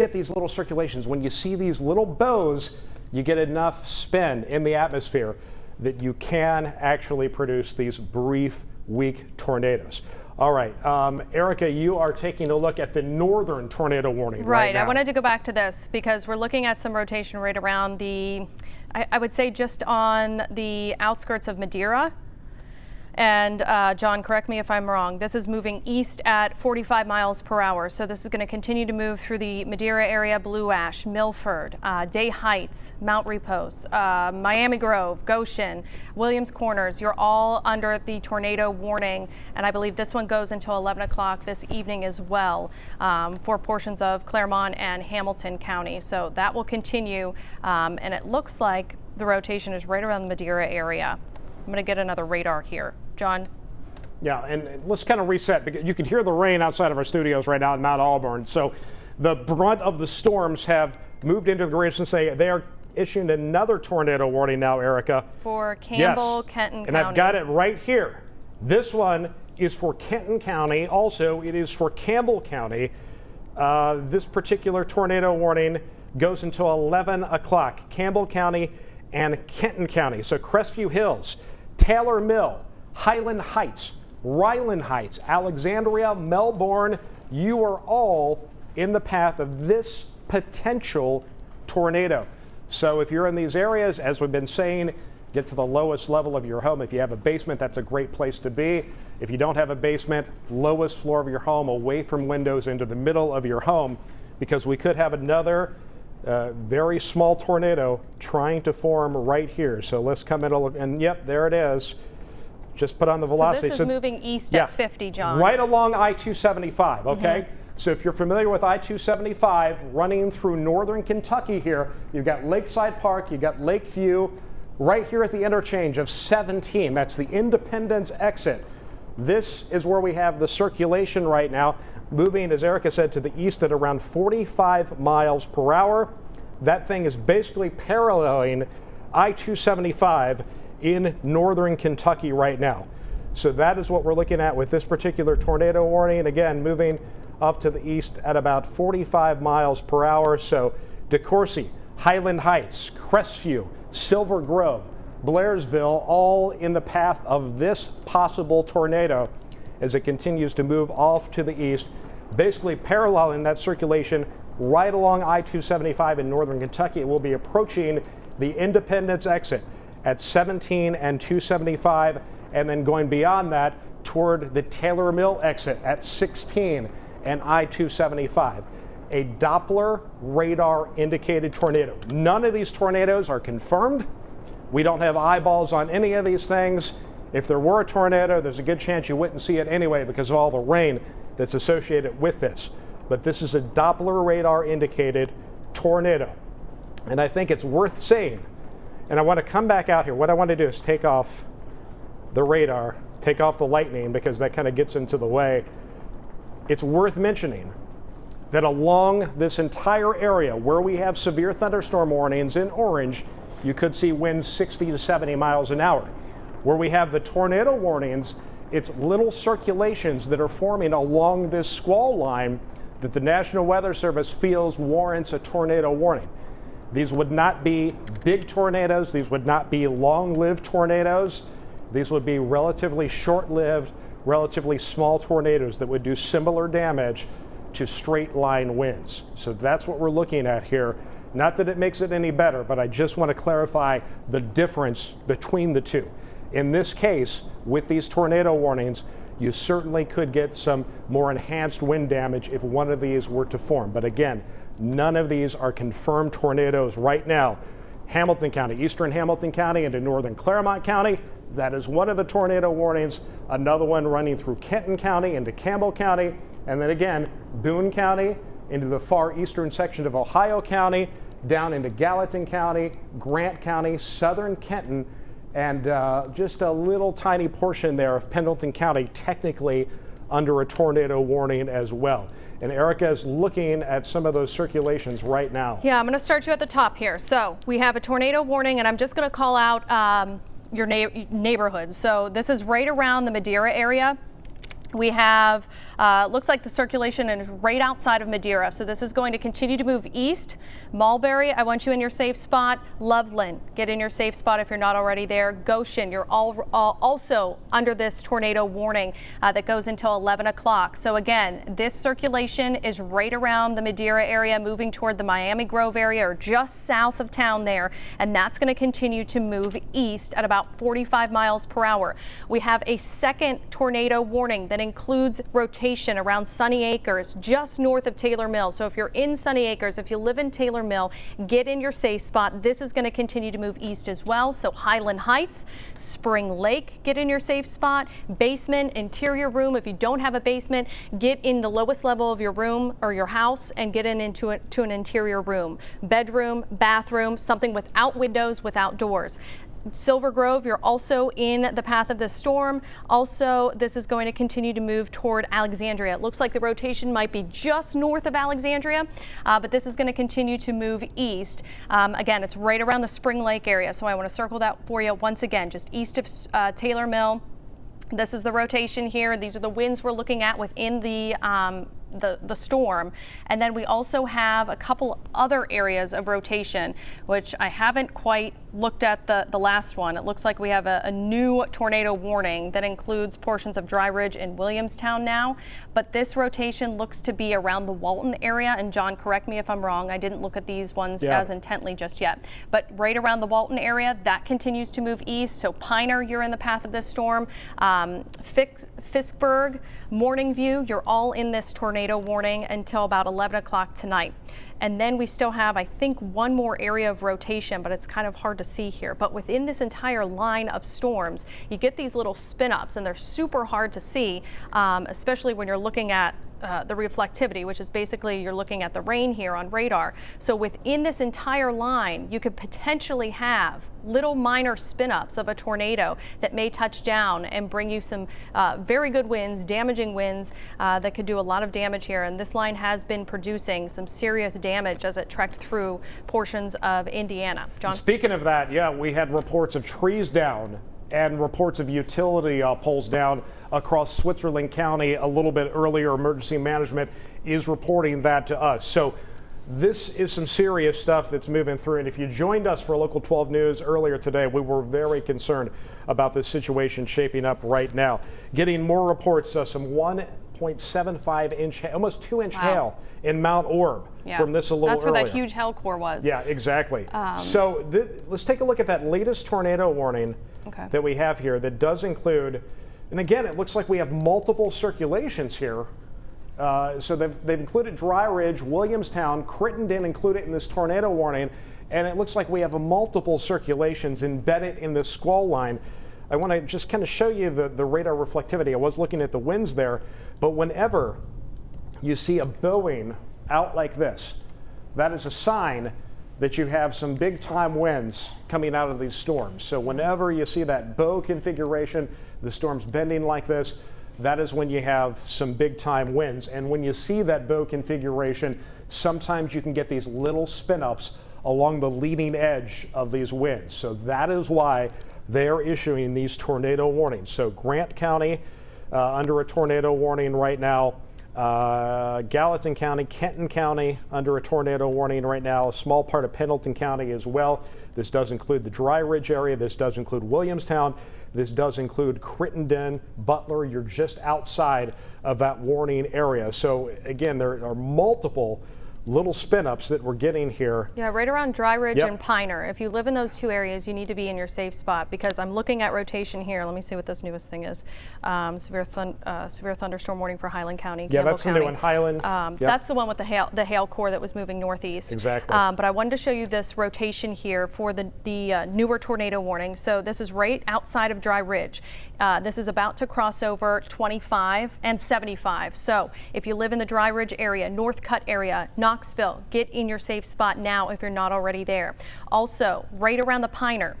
Get these little circulations. When you see these little bows, you get enough spin in the atmosphere that you can actually produce these brief, weak tornadoes. All right, Erica, you are taking a look at the northern tornado warning right now. I wanted to go back to this because we're looking at some rotation right around the, I would say just on the outskirts of Madeira. And John, correct me if I'm wrong, this is moving east at 45 miles per hour. So this is going to continue to move through the Madeira area, Blue Ash, Milford, Day Heights, Mount Repose, Miami Grove, Goshen, Williams Corners. You're all under the tornado warning. And I believe this one goes until 11 o'clock this evening as well for portions of Claremont and Hamilton County. So that will continue. And it looks like the rotation is right around the Madeira area. I'm going to get another radar here. John? Yeah, and let's kind of reset, because you can hear the rain outside of our studios right now in Mount Auburn. So the brunt of the storms have moved into the Garrison. Say they are issuing another tornado warning now, Erica. For Campbell, yes. Kenton and County. I've got it right here. This one is for Kenton County. Also, it is for Campbell County. This particular tornado warning goes until 11 o'clock. Campbell County and Kenton County. So Crestview Hills, Taylor Mill, Highland Heights, Ryland Heights, Alexandria, Melbourne, you are all in the path of this potential tornado. So if you're in these areas, as we've been saying, get to the lowest level of your home. If you have a basement, that's a great place to be. If you don't have a basement, lowest floor of your home, away from windows into the middle of your home, because we could have another very small tornado trying to form right here. So let's come in a look, and yep, there it is. Just put on the velocity. So this is moving east at 50, John. Right along I-275, okay? So if you're familiar with I-275 running through northern Kentucky here, you've got Lakeside Park, you've got Lakeview, right here at the interchange of 17. That's the Independence exit. This is where we have the circulation right now, moving, as Erica said, to the east at around 45 miles per hour. That thing is basically paralleling I-275 in northern Kentucky right now. So that is what we're looking at with this particular tornado warning. Again, moving up to the east at about 45 miles per hour. So DeCourcy, Highland Heights, Crestview, Silver Grove, Blairsville, all in the path of this possible tornado as it continues to move off to the east, basically paralleling that circulation right along I-275 in northern Kentucky. It will be approaching the Independence exit at 17 and 275, and then going beyond that toward the Taylor Mill exit at 16 and I-275. A Doppler radar indicated tornado. None of these tornadoes are confirmed. We don't have eyeballs on any of these things. If there were a tornado, there's a good chance you wouldn't see it anyway because of all the rain that's associated with this. But this is a Doppler radar indicated tornado. And I think it's worth saying, and I want to come back out here. What I want to do is take off the radar, take off the lightning, because that kind of gets into the way. It's worth mentioning that along this entire area where we have severe thunderstorm warnings in orange, you could see winds 60 to 70 miles an hour. Where we have the tornado warnings, it's little circulations that are forming along this squall line that the National Weather Service feels warrants a tornado warning. These would not be big tornadoes. These would not be long-lived tornadoes. These would be relatively short-lived, relatively small tornadoes that would do similar damage to straight line winds. So that's what we're looking at here. Not that it makes it any better, but I just want to clarify the difference between the two. In this case, with these tornado warnings, you certainly could get some more enhanced wind damage if one of these were to form. But again, none of these are confirmed tornadoes right now. Hamilton County, eastern Hamilton County into northern Claremont County, that is one of the tornado warnings. Another one running through Kenton County into Campbell County, and then again, Boone County into the far eastern section of Ohio County, down into Gallatin County, Grant County, southern Kenton, and just a little tiny portion there of Pendleton County, technically under a tornado warning as well. And Erica is looking at some of those circulations right now. Yeah, I'm going to start you at the top here. So we have a tornado warning, and I'm just going to call out your neighborhood. So this is right around the Madeira area. We have, looks like the circulation is right outside of Madeira. So this is going to continue to move east. Mulberry, I want you in your safe spot. Loveland, get in your safe spot if you're not already there. Goshen, you're also under this tornado warning that goes until 11 o'clock. So again, this circulation is right around the Madeira area, moving toward the Miami Grove area or just south of town there. And that's going to continue to move east at about 45 miles per hour. We have a second tornado warning that includes rotation around Sunny Acres, just north of Taylor Mill. So if you're in Sunny Acres, if you live in Taylor Mill, get in your safe spot. This is going to continue to move east as well. So Highland Heights, Spring Lake, get in your safe spot. Basement, interior room. If you don't have a basement, get in the lowest level of your room or your house and get into an interior room. Bedroom, bathroom, something without windows, without doors. Silver Grove, you're also in the path of the storm. Also, this is going to continue to move toward Alexandria. It looks like the rotation might be just north of Alexandria, but this is going to continue to move east. Again, it's right around the Spring Lake area, so I want to circle that for you once again, just east of Taylor Mill. This is the rotation here. These are the winds we're looking at within the storm. And then we also have a couple other areas of rotation, which I haven't quite looked at the last one. It looks like we have a new tornado warning that includes portions of Dry Ridge and Williamstown now, but this rotation looks to be around the Walton area. And John, correct me if I'm wrong. I didn't look at these ones as intently just yet, but right around the Walton area, that continues to move east. So Piner, you're in the path of this storm. Fiskburg, Morning View, you're all in this tornado warning until about 11 o'clock tonight. And then we still have, I think, one more area of rotation, but it's kind of hard to see here. But within this entire line of storms, you get these little spin-ups, and they're super hard to see, especially when you're looking at the reflectivity, which is basically you're looking at the rain here on radar. So within this entire line, you could potentially have little minor spin-ups of a tornado that may touch down and bring you some very good winds, damaging winds that could do a lot of damage here. And this line has been producing some serious damage as it trekked through portions of Indiana. John? Speaking of that, yeah, we had reports of trees down and reports of utility poles down across Switzerland County a little bit earlier. Emergency management is reporting that to us. So this is some serious stuff that's moving through. And if you joined us for Local 12 News earlier today, we were very concerned about this situation shaping up right now. Getting more reports, some 1.75 inch, almost 2 inch hail in Mount Orb from this a little earlier. That's where that huge hail core was. Yeah, exactly. So let's take a look at that latest tornado warning that we have here that does include, and again, it looks like we have multiple circulations here. So they've included Dry Ridge, Williamstown, Crittenden included in this tornado warning, and it looks like we have multiple circulations embedded in this squall line. I want to just kind of show you the radar reflectivity. I was looking at the winds there, but whenever you see a bowing out like this, that is a sign that you have some big time winds coming out of these storms. So whenever you see that bow configuration, the storm's bending like this, that is when you have some big time winds. And when you see that bow configuration, sometimes you can get these little spin ups along the leading edge of these winds. So that is why they're issuing these tornado warnings. So Grant County under a tornado warning right now. Gallatin County, Kenton County under a tornado warning right now, a small part of Pendleton County as well. This does include the Dry Ridge area. This does include Williamstown. This does include Crittenden, Butler. You're just outside of that warning area. So again, there are multiple little spin-ups that we're getting here. Yeah, right around Dry Ridge and Piner. If you live in those two areas, you need to be in your safe spot, because I'm looking at rotation here. Let me see what this newest thing is. Severe thunderstorm warning for Highland County. Yeah, Campbell that's County. the new one, Highland. That's the one with the hail core that was moving northeast. Exactly. But I wanted to show you this rotation here for the newer tornado warning. So this is right outside of Dry Ridge. This is about to cross over 25 and 75. So if you live in the Dry Ridge area, Northcutt area, Knoxville, get in your safe spot now if you're not already there. Also, right around the Piner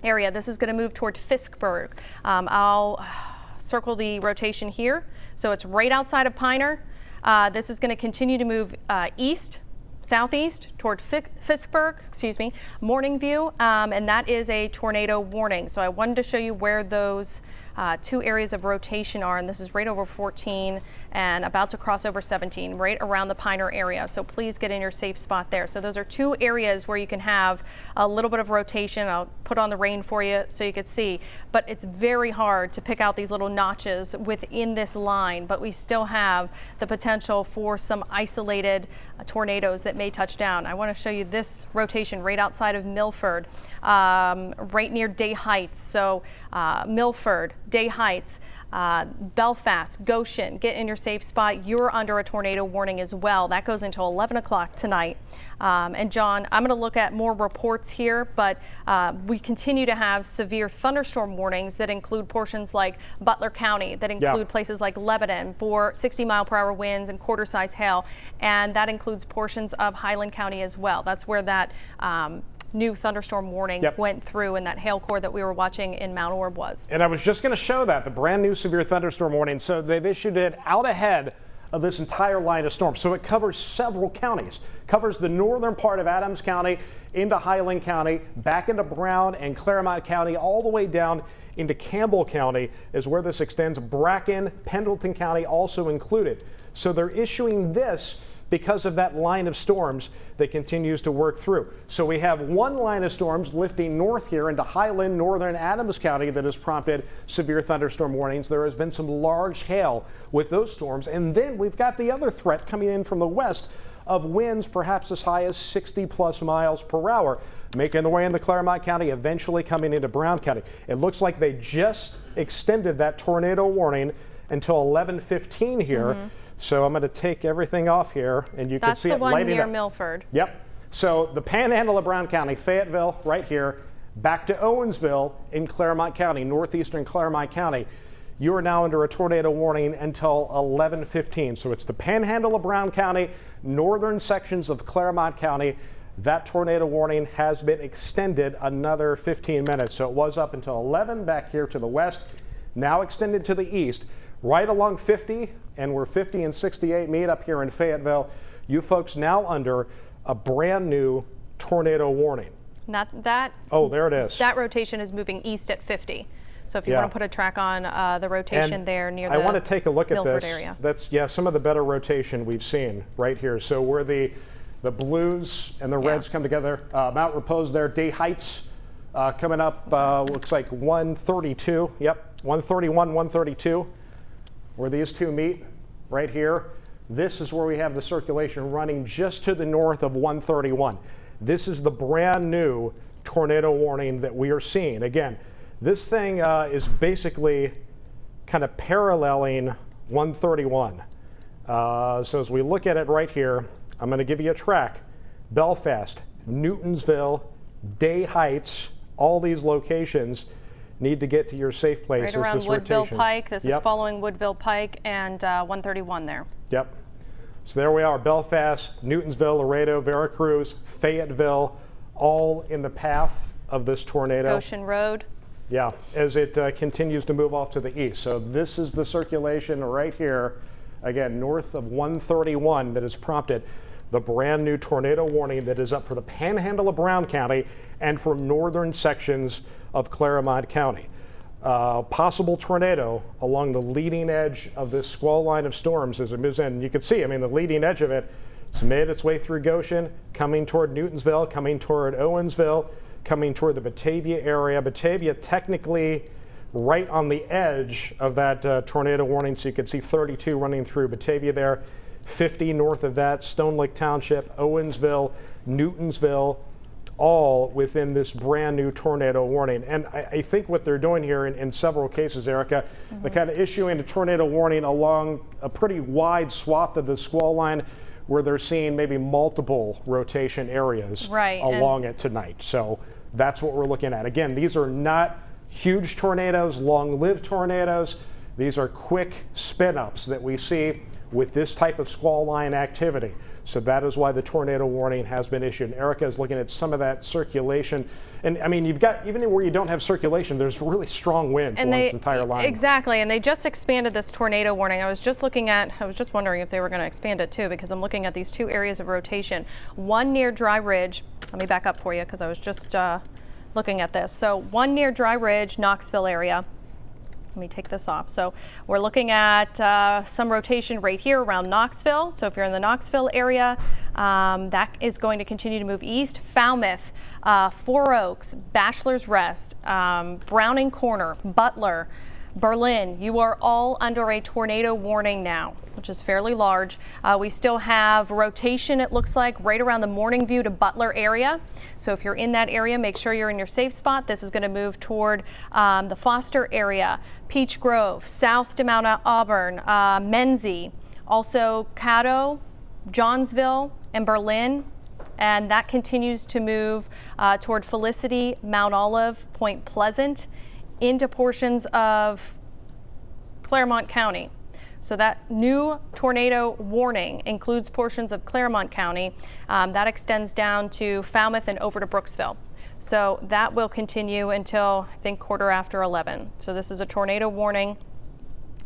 area, this is going to move toward Fiskburg. I'll circle the rotation here. So it's right outside of Piner. This is going to continue to move east, southeast toward Fiskburg, Morning View, and that is a tornado warning. So I wanted to show you where those two areas of rotation are, and this is right over 14 and about to cross over 17, right around the Piner area. So please get in your safe spot there. So those are two areas where you can have a little bit of rotation. I'll put on the rain for you so you can see, but it's very hard to pick out these little notches within this line, but we still have the potential for some isolated tornadoes that may touch down. I want to show you this rotation right outside of Milford, right near Day Heights. So Milford, Day Heights, Belfast, Goshen, get in your safe spot. You're under a tornado warning as well. That goes until 11 o'clock tonight. And John, I'm going to look at more reports here, but we continue to have severe thunderstorm warnings that include portions like Butler County, that include places like Lebanon for 60-mile-per-hour winds and quarter-size hail, and that includes portions of Highland County as well. That's where that new thunderstorm warning went through, and that hail core that we were watching in Mount Orb was. And I was just going to show that, the brand new severe thunderstorm warning. So they've issued it out ahead of this entire line of storms. So it covers several counties, covers the northern part of Adams County into Highland County, back into Brown and Claremont County, all the way down into Campbell County is where this extends. Bracken, Pendleton County also included. So they're issuing this because of that line of storms that continues to work through. So we have one line of storms lifting north here into Highland, northern Adams County that has prompted severe thunderstorm warnings. There has been some large hail with those storms. And then we've got the other threat coming in from the west of winds perhaps as high as 60+ miles per hour, making their way into Claremont County, eventually coming into Brown County. It looks like they just extended that tornado warning until 11:15 here. So I'm going to take everything off here, and you can see it lighting up. That's the one near Milford. Yep. So the panhandle of Brown County, Fayetteville, right here, back to Owensville in Claremont County, northeastern Claremont County. You are now under a tornado warning until 11:15. So it's the panhandle of Brown County, northern sections of Claremont County. That tornado warning has been extended another 15 minutes. So it was up until 11 back here to the west, now extended to the east, right along 50, and where 50 and 68 meet up here in Fayetteville. You folks now under a brand new tornado warning. Oh, there it is. That rotation is moving east at 50. So if you want to put a track on the rotation and there near the I want to take a look at Milford this. Area. That's some of the better rotation we've seen right here. So where the blues and the reds come together, Mount Repose there, Day Heights coming up, looks like 132. Yep, 131, 132. Where these two meet right here. This is where we have the circulation running just to the north of 131. This is the brand new tornado warning that we are seeing. Again, this thing is basically kind of paralleling 131. So as we look at it right here, I'm going to give you a track. Belfast, Newtonsville, Day Heights, all these locations need to get to your safe place. Right around Woodville Pike. This is following Woodville Pike and 131 there. Yep. So there we are, Belfast, Newtonsville, Laredo, Veracruz, Fayetteville, all in the path of this tornado. Goshen Road. Yeah, as it continues to move off to the east. So this is the circulation right here, again, north of 131 that has prompted the brand new tornado warning that is up for the panhandle of Brown County and for northern sections of Claremont County. Possible tornado along the leading edge of this squall line of storms as it moves in. You can see, I mean, the leading edge of it has made its way through Goshen, coming toward Newtonsville, coming toward Owensville, coming toward the Batavia area. Batavia technically right on the edge of that tornado warning, so you can see 32 running through Batavia there, 50 north of that, Stone Lake Township, Owensville, Newtonsville, all within this brand new tornado warning. And I think what they're doing here in several cases, Erica, they're kind of issuing a tornado warning along a pretty wide swath of the squall line where they're seeing maybe multiple rotation areas along it tonight. So that's what we're looking at. Again, these are not huge tornadoes, long-lived tornadoes. These are quick spin-ups that we see with this type of squall line activity. So that is why the tornado warning has been issued. And Erica is looking at some of that circulation. And I mean, you've got, even where you don't have circulation, there's really strong winds along this entire line. Exactly, and they just expanded this tornado warning. I was just wondering if they were going to expand it too, because I'm looking at these two areas of rotation. One near Dry Ridge. Let me back up for you because I was just looking at this. So one near Dry Ridge, Knoxville area. Let me take this off. So we're looking at some rotation right here around Knoxville. So if you're in the Knoxville area, that is going to continue to move east. Falmouth, Four Oaks, Bachelor's Rest, Browning Corner, Butler, Berlin, you are all under a tornado warning now, which is fairly large. We still have rotation, it looks like, right around the Morning View to Butler area. So if you're in that area, make sure you're in your safe spot. This is going to move toward the Foster area, Peach Grove, south to Mount Auburn, Menzie, also Caddo, Johnsville, and Berlin. And that continues to move toward Felicity, Mount Olive, Point Pleasant, into portions of Claremont County. So that new tornado warning includes portions of Claremont County. That extends down to Falmouth and over to Brooksville. So that will continue until, I think, 11:15. So this is a tornado warning.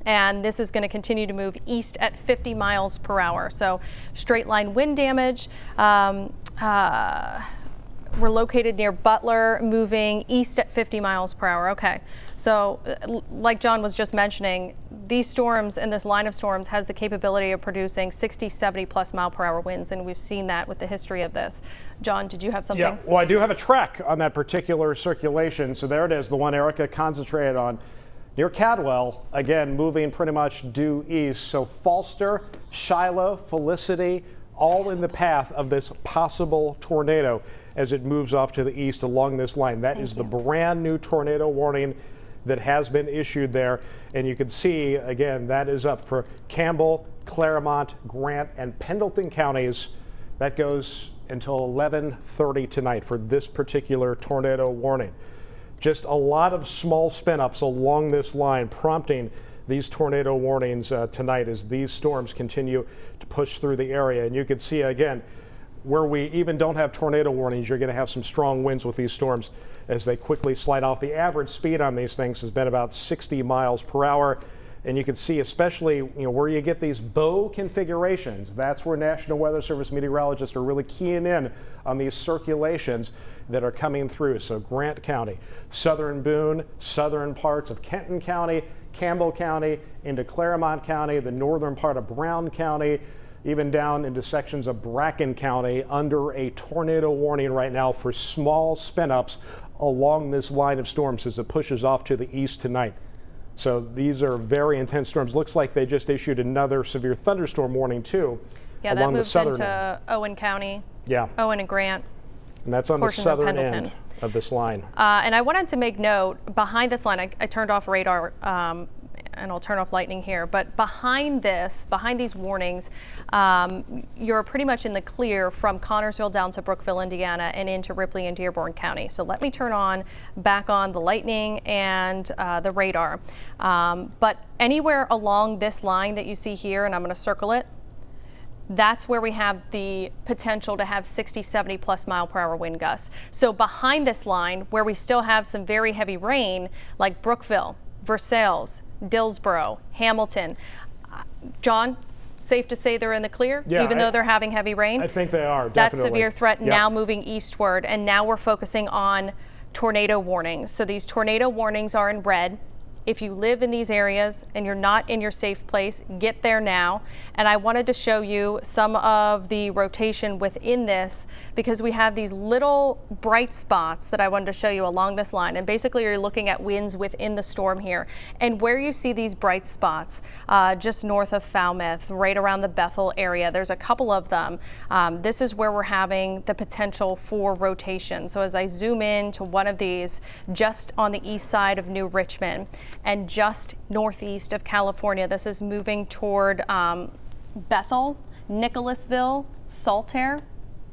And this is going to continue to move east at 50 miles per hour. So straight line wind damage. We're located near Butler, moving east at 50 miles per hour. Okay, so like John was just mentioning, these storms and this line of storms has the capability of producing 60, 70 plus mile per hour winds, and we've seen that with the history of this. John, did you have something? Yeah, well, I do have a track on that particular circulation. So there it is, the one Erica concentrated on near Cadwell, again, moving pretty much due east. So Falster, Shiloh, Felicity, all in the path of this possible tornado as it moves off to the east along this line. That is the brand new tornado warning that has been issued there. And you can see, again, that is up for Campbell, Claremont, Grant, and Pendleton counties. That goes until 11:30 tonight for this particular tornado warning. Just a lot of small spin-ups along this line prompting these tornado warnings tonight as these storms continue to push through the area. And you can see, again, where we even don't have tornado warnings, you're going to have some strong winds with these storms as they quickly slide off. The average speed on these things has been about 60 miles per hour. And you can see, especially where you get these bow configurations, that's where National Weather Service meteorologists are really keying in on these circulations that are coming through. So Grant County, southern Boone, southern parts of Kenton County, Campbell County, into Claremont County, the northern part of Brown County, even down into sections of Bracken County under a tornado warning right now for small spin-ups along this line of storms as it pushes off to the east tonight. So these are very intense storms. Looks like they just issued another severe thunderstorm warning too. Yeah, that moves into Owen County. Yeah. Owen and Grant. And that's on the southern end of this line. And I wanted to make note, behind this line, I turned off radar and I'll turn off lightning here, but behind these warnings, you're pretty much in the clear from Connorsville down to Brookville, Indiana, and into Ripley and Dearborn County. So let me turn back on the lightning and the radar. But anywhere along this line that you see here, and I'm going to circle it, that's where we have the potential to have 60, 70 plus mile per hour wind gusts. So behind this line, where we still have some very heavy rain, like Brookville, Versailles, Dillsboro, Hamilton. John, safe to say they're in the clear, even though they're having heavy rain? I think they are, definitely. That severe threat now moving eastward, and now we're focusing on tornado warnings. So these tornado warnings are in red. If you live in these areas and you're not in your safe place, get there now. And I wanted to show you some of the rotation within this because we have these little bright spots that I wanted to show you along this line. And basically you're looking at winds within the storm here. And where you see these bright spots, just north of Falmouth, right around the Bethel area, there's a couple of them. This is where we're having the potential for rotation. So as I zoom in to one of these, just on the east side of New Richmond, and just northeast of California. This is moving toward Bethel, Nicholasville, Saltaire,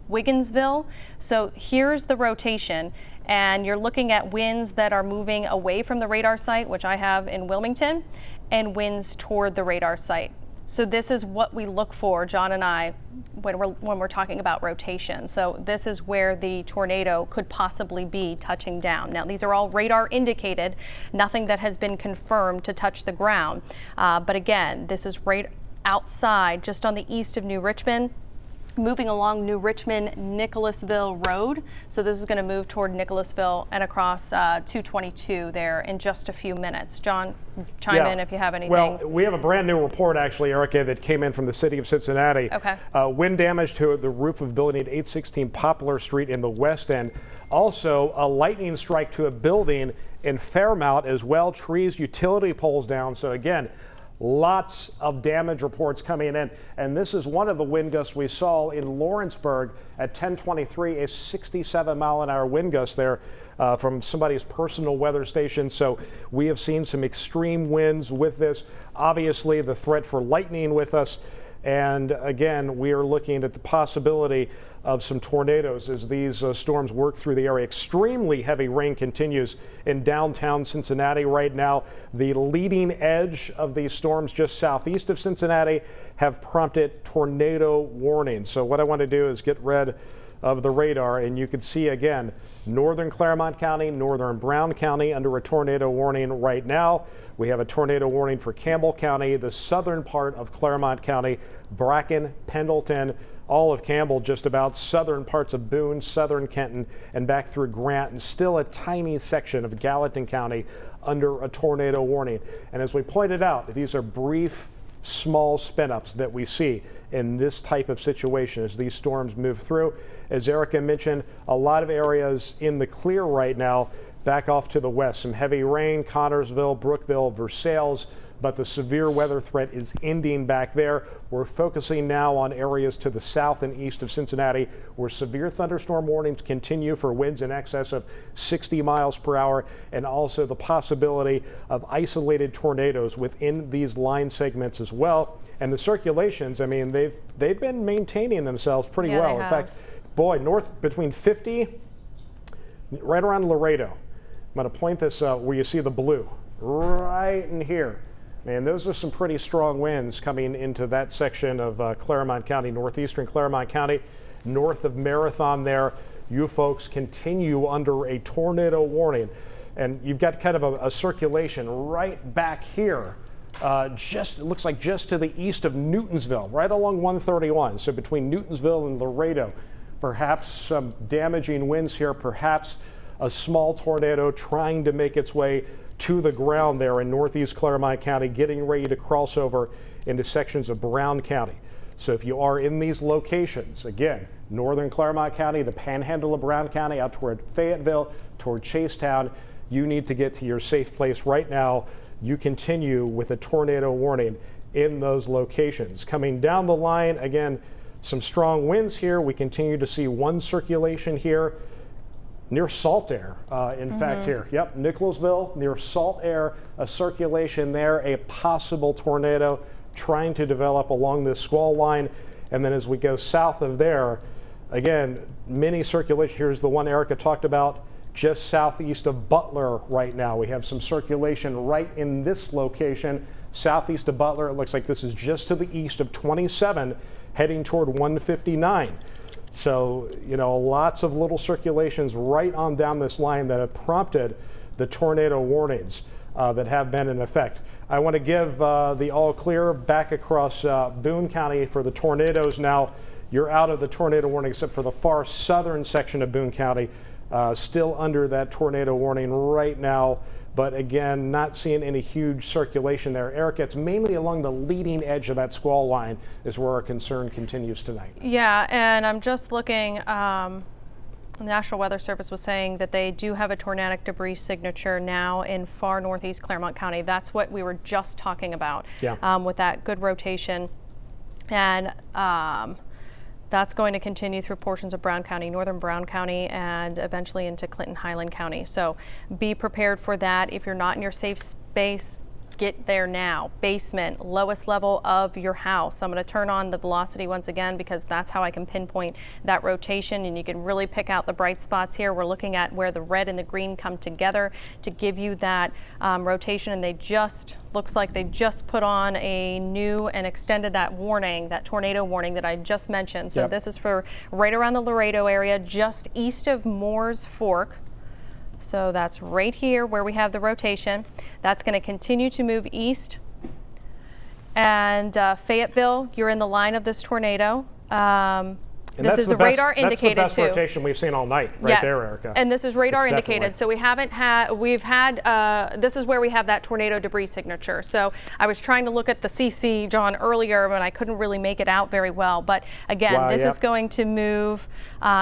Wigginsville. So here's the rotation, and you're looking at winds that are moving away from the radar site, which I have in Wilmington, and winds toward the radar site. So this is what we look for, John and I, when we're talking about rotation. So this is where the tornado could possibly be touching down. Now, these are all radar indicated, nothing that has been confirmed to touch the ground. But again, this is right outside, just on the east of New Richmond. moving along New Richmond-Nicholasville Road. So this is going to move toward Nicholasville and across 222 there in just a few minutes. John, chime in if you have anything. Well, we have a brand new report actually, Erica, that came in from the city of Cincinnati. Okay. Wind damage to the roof of building at 816 Poplar Street in the west end. Also, a lightning strike to a building in Fairmount as well. Trees, utility poles down. So again, lots of damage reports coming in, and this is one of the wind gusts we saw in Lawrenceburg at 1023, a 67-mile-an-hour wind gust there from somebody's personal weather station. So we have seen some extreme winds with this. Obviously, the threat for lightning with us, and again, we are looking at the possibility of some tornadoes as these storms work through the area. Extremely heavy rain continues in downtown Cincinnati right now. The leading edge of these storms just southeast of Cincinnati have prompted tornado warnings. So what I want to do is get rid of the radar, and you can see again, northern Claremont County, northern Brown County under a tornado warning right now. We have a tornado warning for Campbell County, the southern part of Claremont County, Bracken, Pendleton, all of Campbell, just about southern parts of Boone, southern Kenton, and back through Grant, and still a tiny section of Gallatin County under a tornado warning. And as we pointed out, these are brief, small spin-ups that we see in this type of situation as these storms move through. As Erica mentioned, a lot of areas in the clear right now. Back off to the west, some heavy rain, Connorsville, Brookville, Versailles, but the severe weather threat is ending back there. We're focusing now on areas to the south and east of Cincinnati where severe thunderstorm warnings continue for winds in excess of 60 miles per hour, and also the possibility of isolated tornadoes within these line segments as well. And the circulations, I mean, they've been maintaining themselves pretty well. In fact, boy, north between 50, right around Laredo. I'm going to point this where you see the blue, right in here. Man, those are some pretty strong winds coming into that section of Claremont County, northeastern Claremont County, north of Marathon there. You folks continue under a tornado warning. And you've got kind of a circulation right back here. It looks like just to the east of Newtonsville, right along 131. So between Newtonsville and Laredo, perhaps some damaging winds here, perhaps a small tornado trying to make its way to the ground there in northeast Claremont County, getting ready to cross over into sections of Brown County. So if you are in these locations, again, northern Claremont County, the panhandle of Brown County, out toward Fayetteville, toward Chasetown, you need to get to your safe place right now. You continue with a tornado warning in those locations. Coming down the line, again, some strong winds here. We continue to see one circulation here near Salt Air, in fact here. Yep, Nicholasville, near Salt Air, a circulation there, a possible tornado trying to develop along this squall line. And then as we go south of there, again, many circulation. Here's the one Erica talked about, just southeast of Butler right now. We have some circulation right in this location, southeast of Butler. It looks like this is just to the east of 27, heading toward 159. So, you know, lots of little circulations right on down this line that have prompted the tornado warnings that have been in effect. I want to give the all clear back across Boone County for the tornadoes now. You're out of the tornado warning except for the far southern section of Boone County, still under that tornado warning right now. But again, not seeing any huge circulation there. Erica, it's mainly along the leading edge of that squall line is where our concern continues tonight. Yeah, and I'm just looking, the National Weather Service was saying that they do have a tornadic debris signature now in far northeast Claremont County. That's what we were just talking about, with that good rotation. And that's going to continue through portions of Brown County, northern Brown County, and eventually into Clinton Highland County. So be prepared for that. If you're not in your safe space, get there now. Basement, lowest level of your house. I'm going to turn on the velocity once again because that's how I can pinpoint that rotation, and you can really pick out the bright spots here. We're looking at where the red and the green come together to give you that rotation, and they just looks like they just put on a new and extended that warning, that tornado warning that I just mentioned. So this is for right around the Laredo area, just east of Moore's Fork. So that's right here where we have the rotation. That's going to continue to move east. And Fayetteville, you're in the line of this tornado. And This is a radar indicated That's the best too. rotation we've seen all night, right Yes. there, Erica. And this is radar It's indicated. definitely- So this is where we have that tornado debris signature. So I was trying to look at the CC, John, earlier, but I couldn't really make it out very well. But again, Wow, this yep. is going to move,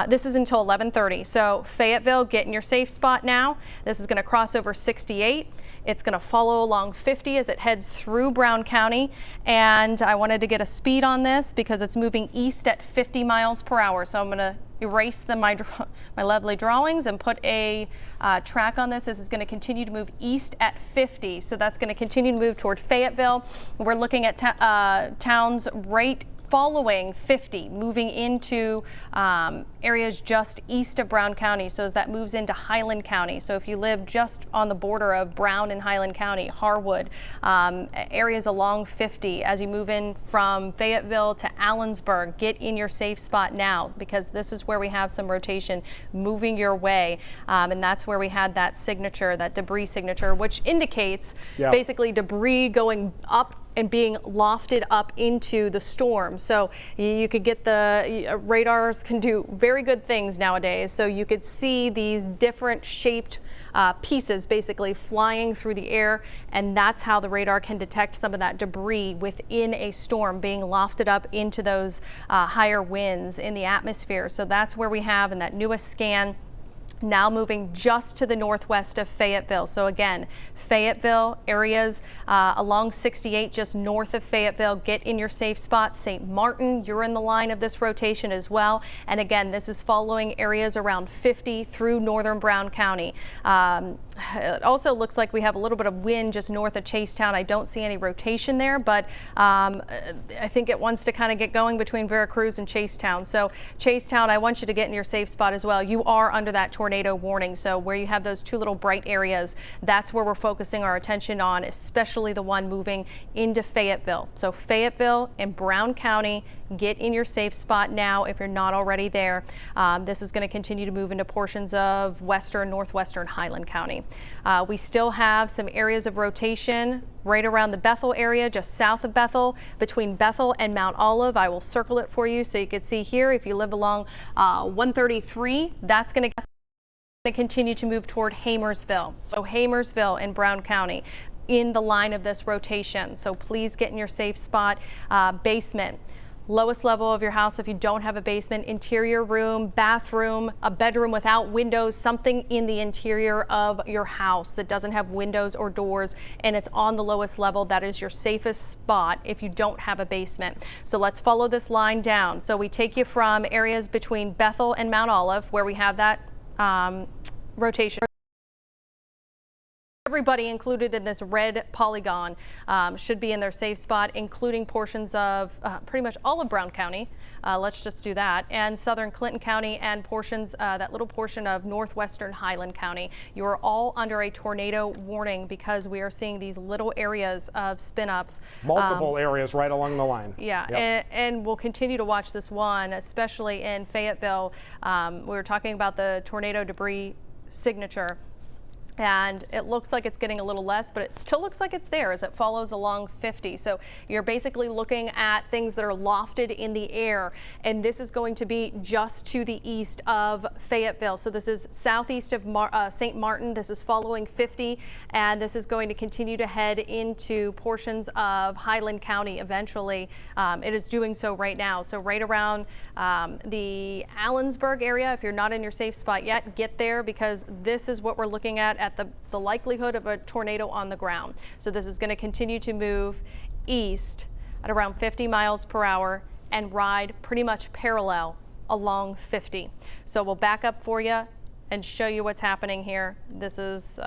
this is until 11:30. So Fayetteville, get in your safe spot now. This is going to cross over 68. It's going to follow along 50 as it heads through Brown County. And I wanted to get a speed on this because it's moving east at 50 miles per hour. So I'm going to erase my lovely drawings and put a track on this. This is going to continue to move east at 50. So that's going to continue to move toward Fayetteville. We're looking at towns right following 50, moving into areas just east of Brown County. So as that moves into Highland County. So if you live just on the border of Brown and Highland County, Harwood, areas along 50, as you move in from Fayetteville to Allensburg, get in your safe spot now, because this is where we have some rotation moving your way. And that's where we had that signature, that debris signature, which indicates basically debris going up and being lofted up into the storm. So you could get the radars can do very good things nowadays. So you could see these different shaped pieces basically flying through the air, and that's how the radar can detect some of that debris within a storm being lofted up into those higher winds in the atmosphere. So that's where we have in that newest scan, now moving just to the northwest of Fayetteville. So again, Fayetteville areas along 68 just north of Fayetteville, get in your safe spot. St. Martin, you're in the line of this rotation as well. And again, this is following areas around 50 through northern Brown County. It also looks like we have a little bit of wind just north of Chasetown. I don't see any rotation there, but I think it wants to kind of get going between Veracruz and Chasetown. So Chasetown, I want you to get in your safe spot as well. You are under that tornado warning. So where you have those two little bright areas, that's where we're focusing our attention on, especially the one moving into Fayetteville. So Fayetteville and Brown County, get in your safe spot now if you're not already there. This is going to continue to move into portions of western, northwestern Highland County. We still have some areas of rotation right around the Bethel area, just south of Bethel, between Bethel and Mount Olive. I will circle it for you so you can see here. If you live along 133, that's going to continue to move toward Hamersville. So Hamersville in Brown County in the line of this rotation. So please get in your safe spot. Basement. Lowest level of your house if you don't have a basement, interior room, bathroom, a bedroom without windows, something in the interior of your house that doesn't have windows or doors and it's on the lowest level, that is your safest spot if you don't have a basement. So let's follow this line down. So we take you from areas between Bethel and Mount Olive where we have that rotation. Everybody included in this red polygon should be in their safe spot, including portions of pretty much all of Brown County. Let's just do that. And southern Clinton County and portions, that little portion of northwestern Highland County. You are all under a tornado warning because we are seeing these little areas of spin-ups. Multiple areas right along the line. Yeah, Yep. and we'll continue to watch this one, especially in Fayetteville. We were talking about the tornado debris signature. And it looks like it's getting a little less, but it still looks like it's there as it follows along 50. So you're basically looking at things that are lofted in the air, and this is going to be just to the east of Fayetteville. So this is southeast of St. Martin. This is following 50, and this is going to continue to head into portions of Highland County eventually. It is doing so right now. So right around the Allensburg area, if you're not in your safe spot yet, get there because this is what we're looking at the likelihood of a tornado on the ground. So this is going to continue to move east at around 50 miles per hour and ride pretty much parallel along 50. So we'll back up for you and show you what's happening here. This is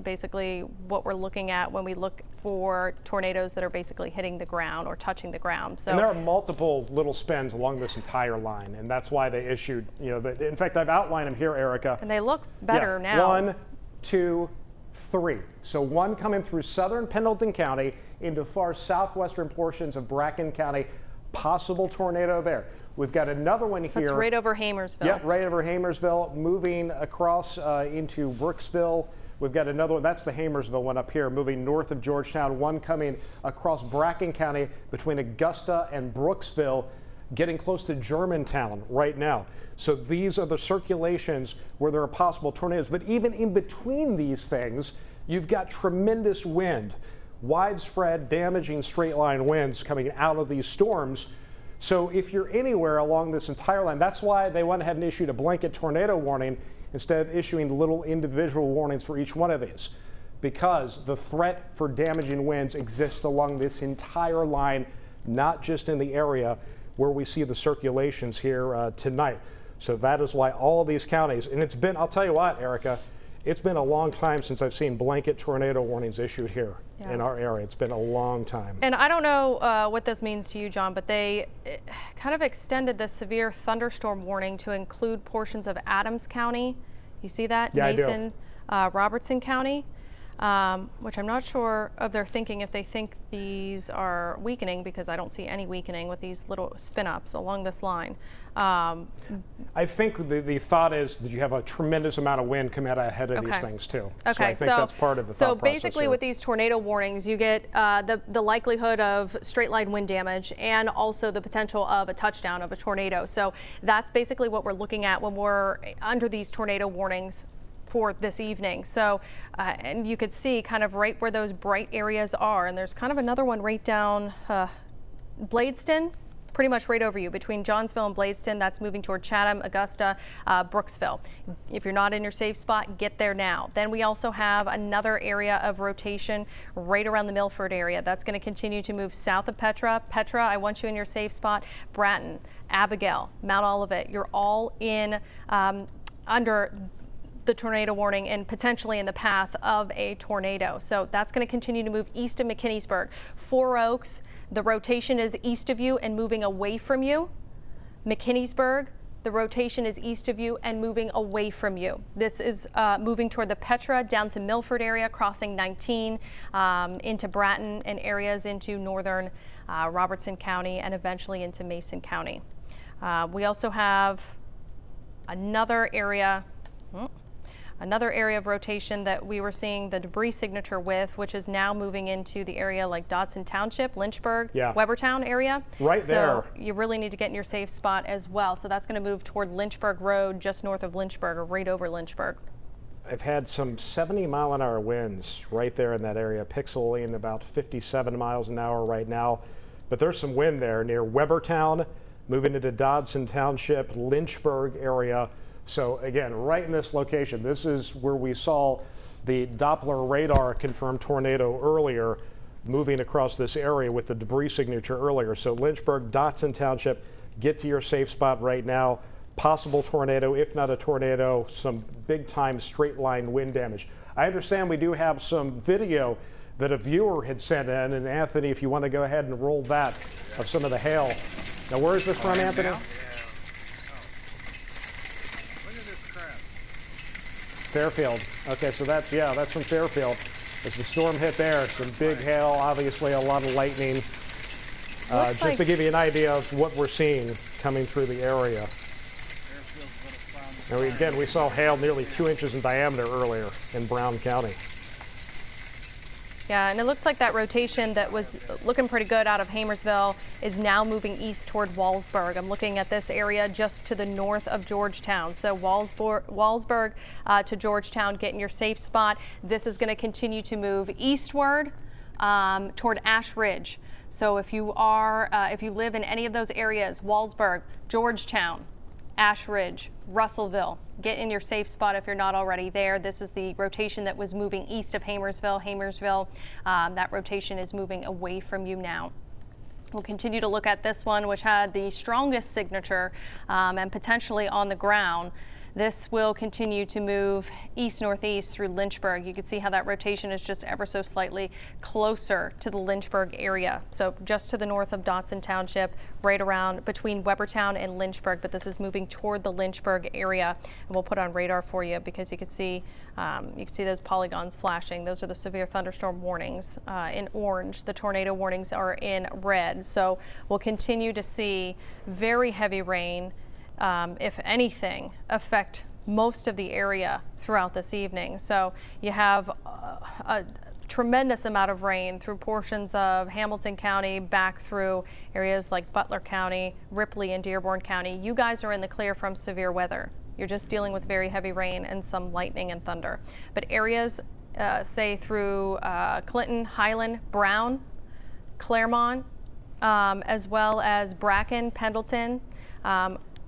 basically what we're looking at when we look for tornadoes that are basically hitting the ground or touching the ground. So and there are multiple little spins along this entire line, and that's why they issued, in fact, I've outlined them here, Erica. And they look better now. 1, 2, 3. So one coming through southern Pendleton County into far southwestern portions of Bracken County. Possible tornado there. We've got another one here. That's right over Hamersville. Yep, right over Hamersville, moving across into Brooksville. We've got another one. That's the Hamersville one up here, moving north of Georgetown. One coming across Bracken County between Augusta and Brooksville. getting close to Germantown right now. So these are the circulations where there are possible tornadoes. But even in between these things, you've got tremendous wind, widespread damaging straight line winds coming out of these storms. So if you're anywhere along this entire line, that's why they went ahead and issued a blanket tornado warning instead of issuing little individual warnings for each one of these, because the threat for damaging winds exists along this entire line, not just in the area where we see the circulations here tonight. So that is why all these counties, and it's been, I'll tell you what, Erica, it's been a long time since I've seen blanket tornado warnings issued here in our area. It's been a long time. And I don't know what this means to you, John, but they kind of extended the severe thunderstorm warning to include portions of Adams County. You see that? Yeah, Mason, Robertson County, which I'm not sure of their thinking, if they think these are weakening, because I don't see any weakening with these little spin-ups along this line. I think the thought is that you have a tremendous amount of wind coming out ahead of these things too. Okay, so I think that's part of the thought process basically here. with these tornado warnings, you get the likelihood of straight line wind damage and also the potential of a touchdown of a tornado. So that's basically what we're looking at when we're under these tornado warnings for this evening. So and you could see kind of right where those bright areas are, and there's kind of another one right down Bladeston, pretty much right over you between Johnsville and Bladeston. That's moving toward Chatham, Augusta, Brooksville. If you're not in your safe spot, get there now. Then we also have another area of rotation right around the Milford area. That's going to continue to move south of Petra. Petra, I want you in your safe spot. Bratton, Abigail, Mount Olivet, you're all in under the tornado warning and potentially in the path of a tornado. So that's going to continue to move east of McKinney'sburg. 4 Oaks, the rotation is east of you and moving away from you. McKinney'sburg, the rotation is east of you and moving away from you. This is moving toward the Petra down to Milford area, crossing 19 into Bratton and areas into northern Robertson County and eventually into Mason County. We also have another area of rotation that we were seeing the debris signature with, which is now moving into the area like Dodson Township, Lynchburg, Webertown area. Right there. So you really need to get in your safe spot as well. So that's going to move toward Lynchburg Road, just north of Lynchburg, or right over Lynchburg. I've had some 70-mile-an-hour winds right there in that area, pixeling about 57 miles an hour right now. But there's some wind there near Webertown, moving into Dodson Township, Lynchburg area. So again, right in this location, this is where we saw the Doppler radar confirmed tornado earlier, moving across this area with the debris signature earlier. So Lynchburg, Dodson Township, get to your safe spot right now. Possible tornado, if not a tornado, some big time straight line wind damage. I understand we do have some video that a viewer had sent in, and Anthony, if you want to go ahead and roll that of some of the hail. Now, where is this from, Anthony? Fairfield. Okay, so that's from Fairfield. As the storm hit there, some big hail, obviously a lot of lightning. Just to give you an idea of what we're seeing coming through the area. And we saw hail nearly 2 inches in diameter earlier in Brown County. Yeah, and it looks like that rotation that was looking pretty good out of Hamersville is now moving east toward Wallsburg. I'm looking at this area just to the north of Georgetown. So Wallsburg to Georgetown, get in your safe spot. This is going to continue to move eastward toward Ash Ridge. So if you live in any of those areas, Wallsburg, Georgetown, Ash Ridge, Russellville, get in your safe spot if you're not already there. This is the rotation that was moving east of Hamersville. That rotation is moving away from you now. We'll continue to look at this one, which had the strongest signature and potentially on the ground. This will continue to move east-northeast through Lynchburg. You can see how that rotation is just ever so slightly closer to the Lynchburg area. So just to the north of Dodson Township, right around between Webertown and Lynchburg, but this is moving toward the Lynchburg area. And we'll put on radar for you because you can see those polygons flashing. Those are the severe thunderstorm warnings in orange. The tornado warnings are in red. So we'll continue to see very heavy rain, if anything, affect most of the area throughout this evening. So you have tremendous amount of rain through portions of Hamilton County, back through areas like Butler County, Ripley, and Dearborn County. You guys are in the clear from severe weather. You're just dealing with very heavy rain and some lightning and thunder. But areas, say through Clinton, Highland, Brown, Claremont, as well as Bracken, Pendleton,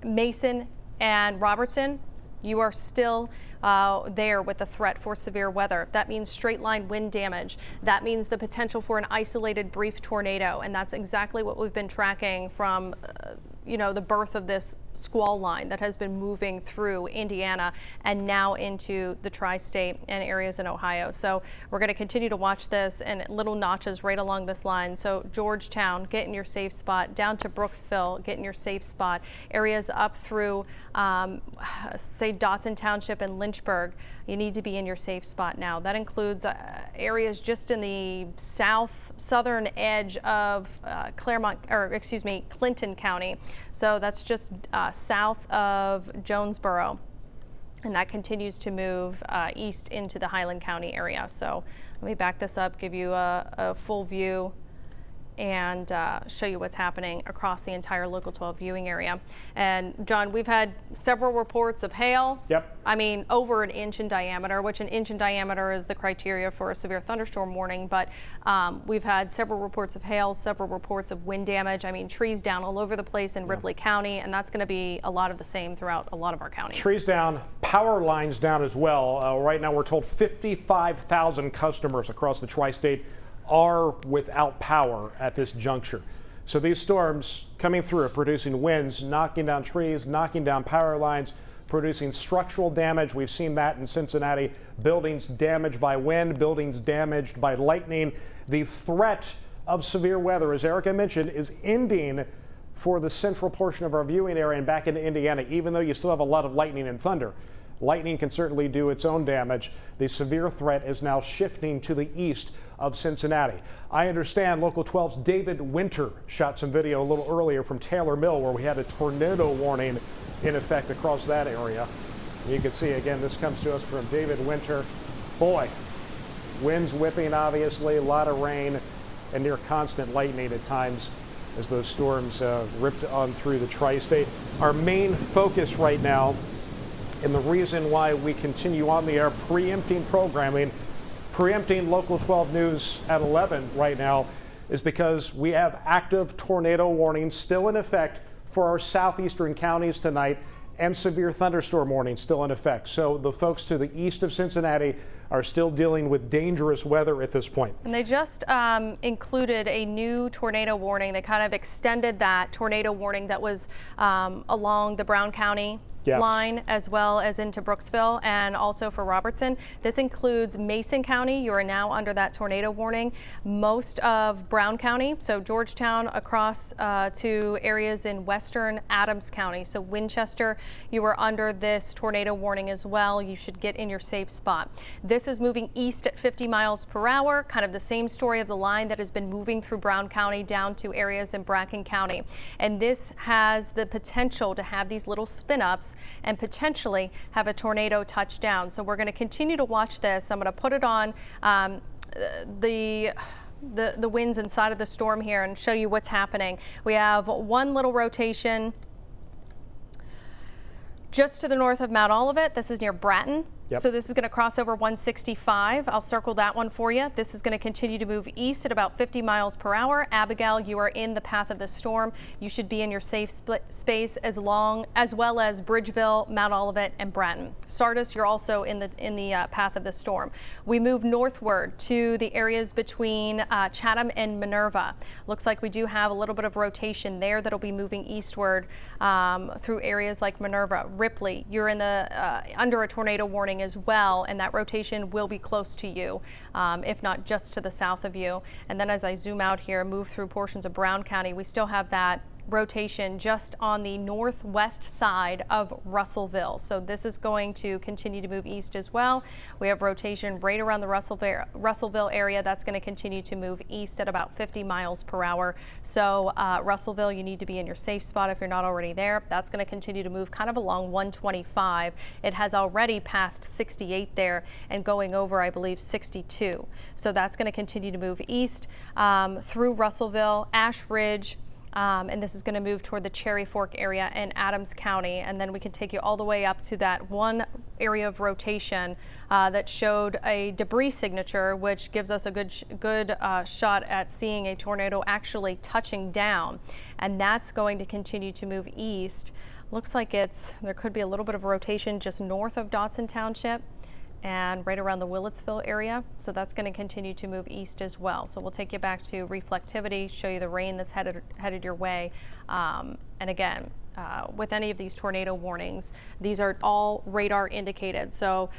Mason, and Robertson, you are still there with the threat for severe weather. That means straight line wind damage. That means the potential for an isolated brief tornado. And that's exactly what we've been tracking from the birth of this squall line that has been moving through Indiana and now into the tri-state and areas in Ohio. So we're going to continue to watch this and little notches right along this line. So Georgetown, get in your safe spot. Down to Brooksville, get in your safe spot. Areas up through, say, Dotson Township and Lynchburg, you need to be in your safe spot now. That includes areas just in the southern edge of Clinton County. So that's just south of Jonesboro, and that continues to move east into the Highland County area. So let me back this up, give you a full view, and show you what's happening across the entire Local 12 viewing area. And John, we've had several reports of hail. Yep. I mean, over an inch in diameter, which an inch in diameter is the criteria for a severe thunderstorm warning. But we've had several reports of hail, several reports of wind damage. I mean, trees down all over the place in Ripley County, and that's going to be a lot of the same throughout a lot of our counties. Trees down, power lines down as well. Right now, we're told 55,000 customers across the tri-state are without power at this juncture. So these storms coming through are producing winds, knocking down trees, knocking down power lines, producing structural damage. We've seen that in Cincinnati. Buildings damaged by wind, buildings damaged by lightning. The threat of severe weather, as Erica mentioned, is ending for the central portion of our viewing area and back into Indiana, even though you still have a lot of lightning and thunder. Lightning can certainly do its own damage. The severe threat is now shifting to the east of Cincinnati. I understand Local 12's David Winter shot some video a little earlier from Taylor Mill, where we had a tornado warning in effect across that area. You can see again, this comes to us from David Winter. Boy, winds whipping, obviously, a lot of rain and near constant lightning at times as those storms ripped on through the tri-state. Our main focus right now, and the reason why we continue on the air preempting programming, preempting Local 12 News at 11 right now, is because we have active tornado warnings still in effect for our southeastern counties tonight and severe thunderstorm warnings still in effect. So the folks to the east of Cincinnati are still dealing with dangerous weather at this point. And they just included a new tornado warning. They kind of extended that tornado warning that was along the Brown County line, as well as into Brooksville and also for Robertson. This includes Mason County. You are now under that tornado warning. Most of Brown County, so Georgetown across to areas in western Adams County. So Winchester, you are under this tornado warning as well. You should get in your safe spot. This is moving east at 50 miles per hour, kind of the same story of the line that has been moving through Brown County down to areas in Bracken County. And this has the potential to have these little spin-ups and potentially have a tornado touch down. So we're going to continue to watch this. I'm going to put it on the winds inside of the storm here and show you what's happening. We have one little rotation just to the north of Mount Olivet. This is near Bratton. Yep. So this is going to cross over 165. I'll circle that one for you. This is going to continue to move east at about 50 miles per hour. Abigail, you are in the path of the storm. You should be in your safe space as well as Bridgeville, Mount Olivet, and Bratton. Sardis, you're also in the path of the storm. We move northward to the areas between Chatham and Minerva. Looks like we do have a little bit of rotation there that'll be moving eastward through areas like Minerva. Ripley, you're in the under a tornado warning as well, and that rotation will be close to you, if not just to the south of you. And then as I zoom out here, move through portions of Brown County, we still have that rotation just on the northwest side of Russellville. So this is going to continue to move east as well. We have rotation right around the Russellville area. That's going to continue to move east at about 50 miles per hour. So Russellville, you need to be in your safe spot if you're not already there. That's going to continue to move kind of along 125. It has already passed 68 there and going over, I believe, 62. So that's going to continue to move east through Russellville, Ash Ridge, and this is going to move toward the Cherry Fork area in Adams County. And then we can take you all the way up to that one area of rotation that showed a debris signature, which gives us a good shot at seeing a tornado actually touching down. And that's going to continue to move east. Looks like there could be a little bit of rotation just north of Dotson Township and right around the Willitsville area. So that's going to continue to move east as well. So we'll take you back to reflectivity, show you the rain that's headed your way. And again, with any of these tornado warnings, these are all radar indicated. So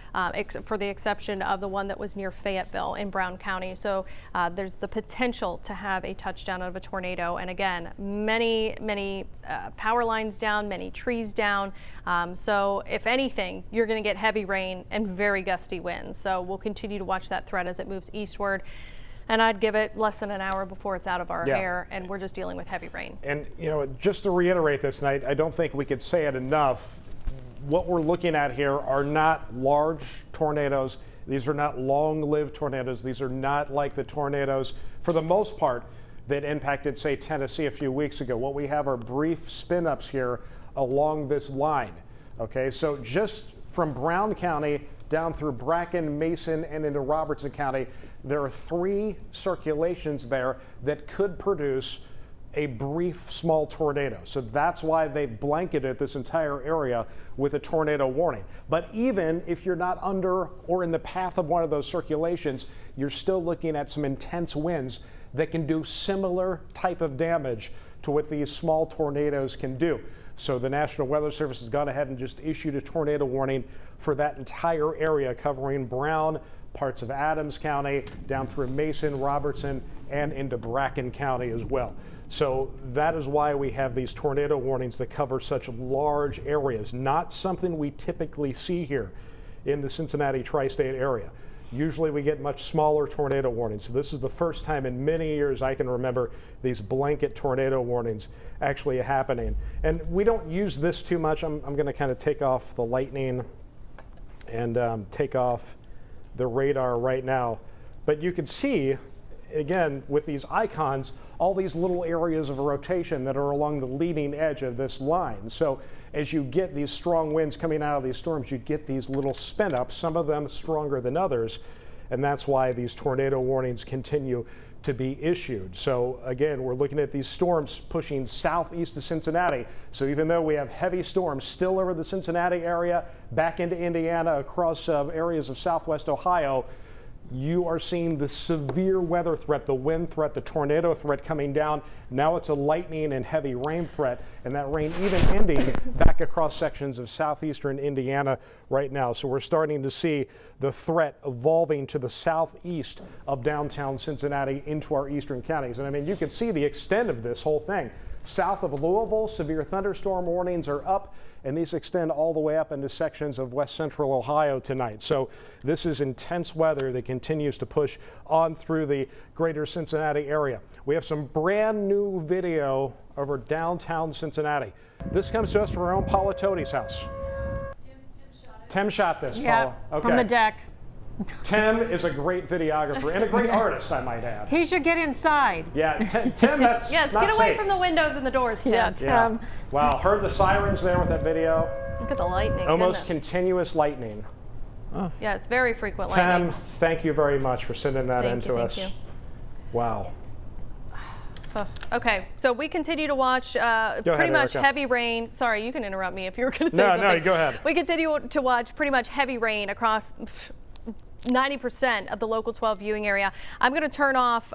for the exception of the one that was near Fayetteville in Brown County. So there's the potential to have a touchdown of a tornado. And again, many power lines down, many trees down. So if anything, you're going to get heavy rain and very gusty winds. So we'll continue to watch that threat as it moves eastward. And I'd give it less than an hour before it's out of our hair, and we're just dealing with heavy rain. And, you know, just to reiterate this, and I don't think we could say it enough, what we're looking at here are not large tornadoes. These are not long-lived tornadoes. These are not like the tornadoes, for the most part, that impacted, say, Tennessee a few weeks ago. What we have are brief spin-ups here along this line. Okay, so just from Brown County down through Bracken, Mason, and into Robertson County, there are 3 circulations there that could produce a brief small tornado. So that's why they've blanketed this entire area with a tornado warning. But even if you're not under or in the path of one of those circulations, you're still looking at some intense winds that can do similar type of damage to what these small tornadoes can do. So the National Weather Service has gone ahead and just issued a tornado warning for that entire area covering Brown, parts of Adams County, down through Mason, Robertson, and into Bracken County as well. So that is why we have these tornado warnings that cover such large areas, not something we typically see here in the Cincinnati tri-state area. Usually we get much smaller tornado warnings. So this is the first time in many years I can remember these blanket tornado warnings actually happening. And we don't use this too much. I'm going to kind of take off the lightning and take off the radar right now. But you can see, again, with these icons, all these little areas of rotation that are along the leading edge of this line. So as you get these strong winds coming out of these storms, you get these little spin ups, some of them stronger than others. And that's why these tornado warnings continue to be issued. So again, we're looking at these storms pushing southeast of Cincinnati. So even though we have heavy storms still over the Cincinnati area, back into Indiana, across areas of southwest Ohio, you are seeing the severe weather threat, the wind threat, the tornado threat coming down. Now it's a lightning and heavy rain threat, and that rain even ending back across sections of southeastern Indiana right now. So we're starting to see the threat evolving to the southeast of downtown Cincinnati into our eastern counties. And I mean, you can see the extent of this whole thing. South of Louisville, severe thunderstorm warnings are up, and these extend all the way up into sections of west central Ohio tonight. So this is intense weather that continues to push on through the greater Cincinnati area. We have some brand new video over downtown Cincinnati. This comes to us from our own Paula Tody's house. Tim shot this, Paula. Okay. From the deck. Tim is a great videographer and a great artist, I might add. He should get inside. Yeah, Tim, that's yes, not get away safe. from the windows and the doors, Tim. Yeah, Tim. Yeah. Wow, heard the sirens there with that video. Look at the lightning. Almost goodness. Continuous lightning. Oh. Yes, very frequent Tim, lightning. thank you very much for sending that in to us. Thank you. Wow. Okay, so we continue to watch pretty much heavy rain. Sorry, you can interrupt me if you were going to say something. No, go ahead. We continue to watch pretty much heavy rain across 90% of the local 12 viewing area. I'm going to turn off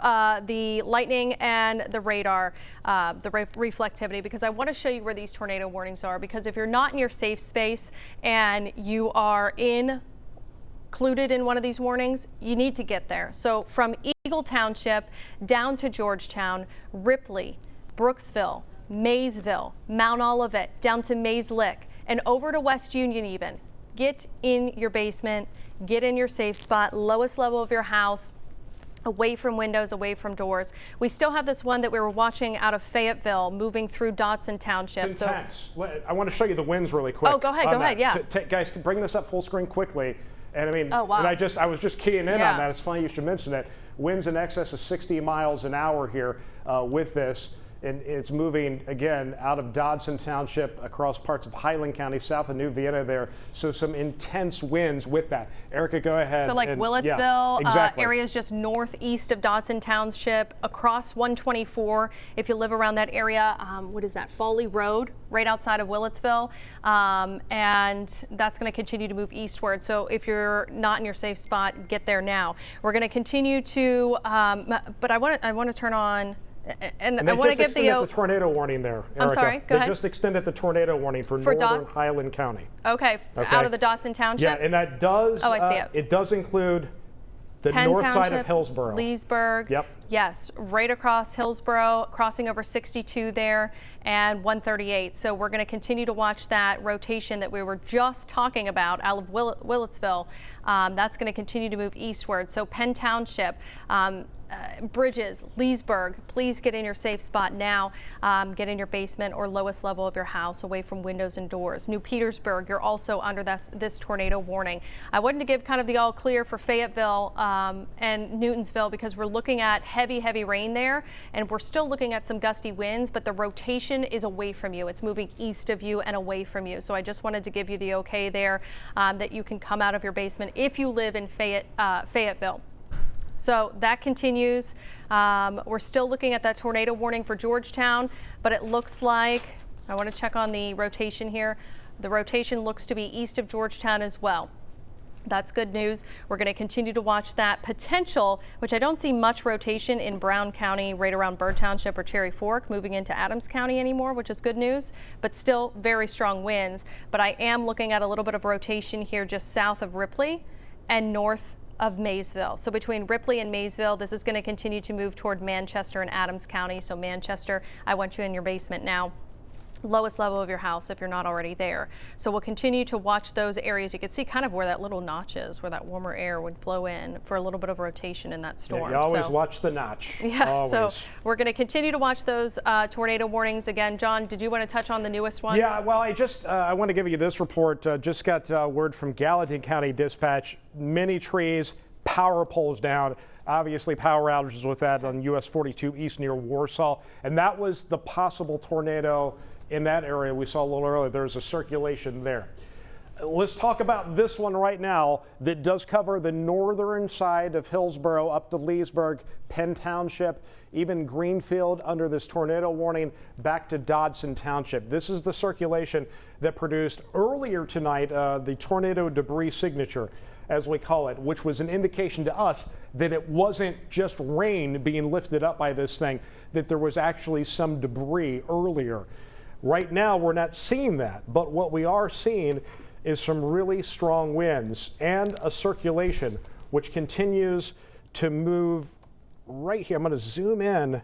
the lightning and the radar, the reflectivity, because I want to show you where these tornado warnings are. Because if you're not in your safe space and you are included in one of these warnings, you need to get there. So from Eagle Township down to Georgetown, Ripley, Brooksville, Maysville, Mount Olivet, down to Mays Lick, and over to West Union even. Get in your basement, get in your safe spot, lowest level of your house, away from windows, away from doors. We still have this one that we were watching out of Fayetteville moving through Dodson Township. It's intense. I want to show you the winds really quick. Oh, go ahead, yeah. Guys, to bring this up full screen quickly. And I mean, oh, wow. and I was just keying in on that. It's funny you should mention that. Winds in excess of 60 miles an hour here with this. And it's moving, again, out of Dodson Township across parts of Highland County, south of New Vienna there. So some intense winds with that. Erica, go ahead. So like Willetsville, areas just northeast of Dodson Township, across 124, if you live around that area. What is that, Foley Road, right outside of Willetsville. And that's going to continue to move eastward. So if you're not in your safe spot, get there now. We're going to continue to, but I want to turn on, and I want to give the tornado warning there, Erica. I'm sorry, go ahead. They just extended the tornado warning for northern Highland County. Okay, out of the Dodson Township? Yeah, and that does, oh, I see it. It does include the Penn north Township, side of Hillsborough. Leesburg. Yep. Yes, right across Hillsborough, crossing over 62 there, and 138. So we're going to continue to watch that rotation that we were just talking about out of Willetsville. That's going to continue to move eastward. So Penn Township, Bridges, Leesburg, please get in your safe spot now. Get in your basement or lowest level of your house, away from windows and doors. New Petersburg, you're also under this tornado warning. I wanted to give kind of the all clear for Fayetteville and Newtonsville because we're looking at heavy rain there, and we're still looking at some gusty winds, but the rotation is away from you. It's moving east of you and away from you. So I just wanted to give you the okay there that you can come out of your basement if you live in Fayetteville. So that continues. We're still looking at that tornado warning for Georgetown, but it looks like, I want to check on the rotation here. The rotation looks to be east of Georgetown as well. That's good news. We're going to continue to watch that potential, which I don't see much rotation in Brown County, right around Bird Township or Cherry Fork, moving into Adams County anymore, which is good news, but still very strong winds. But I am looking at a little bit of rotation here just south of Ripley and north of Maysville. So between Ripley and Maysville, this is going to continue to move toward Manchester and Adams County. So Manchester, I want you in your basement now. Lowest level of your house if you're not already there. So we'll continue to watch those areas. You can see kind of where that little notch is, where that warmer air would flow in for a little bit of rotation in that storm. Yeah, you always watch the notch. Yeah, always. So we're going to continue to watch those tornado warnings. Again, John, did you want to touch on the newest one? Yeah, well, I want to give you this report. Just got word from Gallatin County Dispatch. Many trees, power poles down. Obviously, power outages with that on US 42 East near Warsaw. And that was the possible tornado in that area we saw a little earlier. There's a circulation there. Let's talk about this one right now that does cover the northern side of Hillsborough up to Leesburg, Penn Township, even Greenfield under this tornado warning back to Dodson Township. This is the circulation that produced earlier tonight the tornado debris signature, as we call it, which was an indication to us that it wasn't just rain being lifted up by this thing, that there was actually some debris earlier. Right now, we're not seeing that, but what we are seeing is some really strong winds and a circulation which continues to move right here. I'm going to zoom in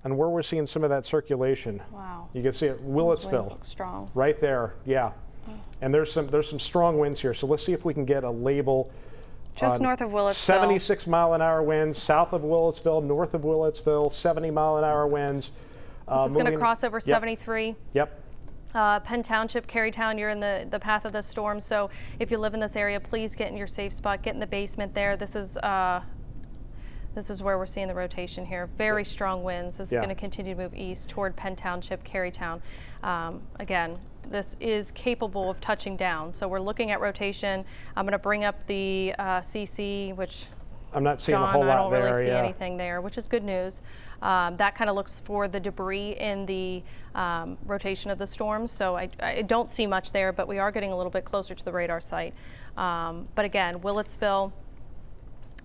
on where we're seeing some of that circulation. Wow. You can see it, Willetsville. Look strong. Right there, yeah. And there's some strong winds here. So let's see if we can get a label. Just north of Willetsville. 76 mile an hour winds, south of Willetsville, north of Willetsville, 70 mile an hour winds. This is going to cross over 73. Yep. Penn Township, Carytown, you're in the path of the storm. So if you live in this area, please get in your safe spot. Get in the basement there. This is where we're seeing the rotation here. Very strong winds. This is going to continue to move east toward Penn Township, Carytown. Again, this is capable of touching down. So we're looking at rotation. I'm going to bring up the CC, which I'm not seeing John, a whole lot there. I don't really see anything there, which is good news. That kind of looks for the debris in the rotation of the storms. So I don't see much there, but we are getting a little bit closer to the radar site. But again, Willetsville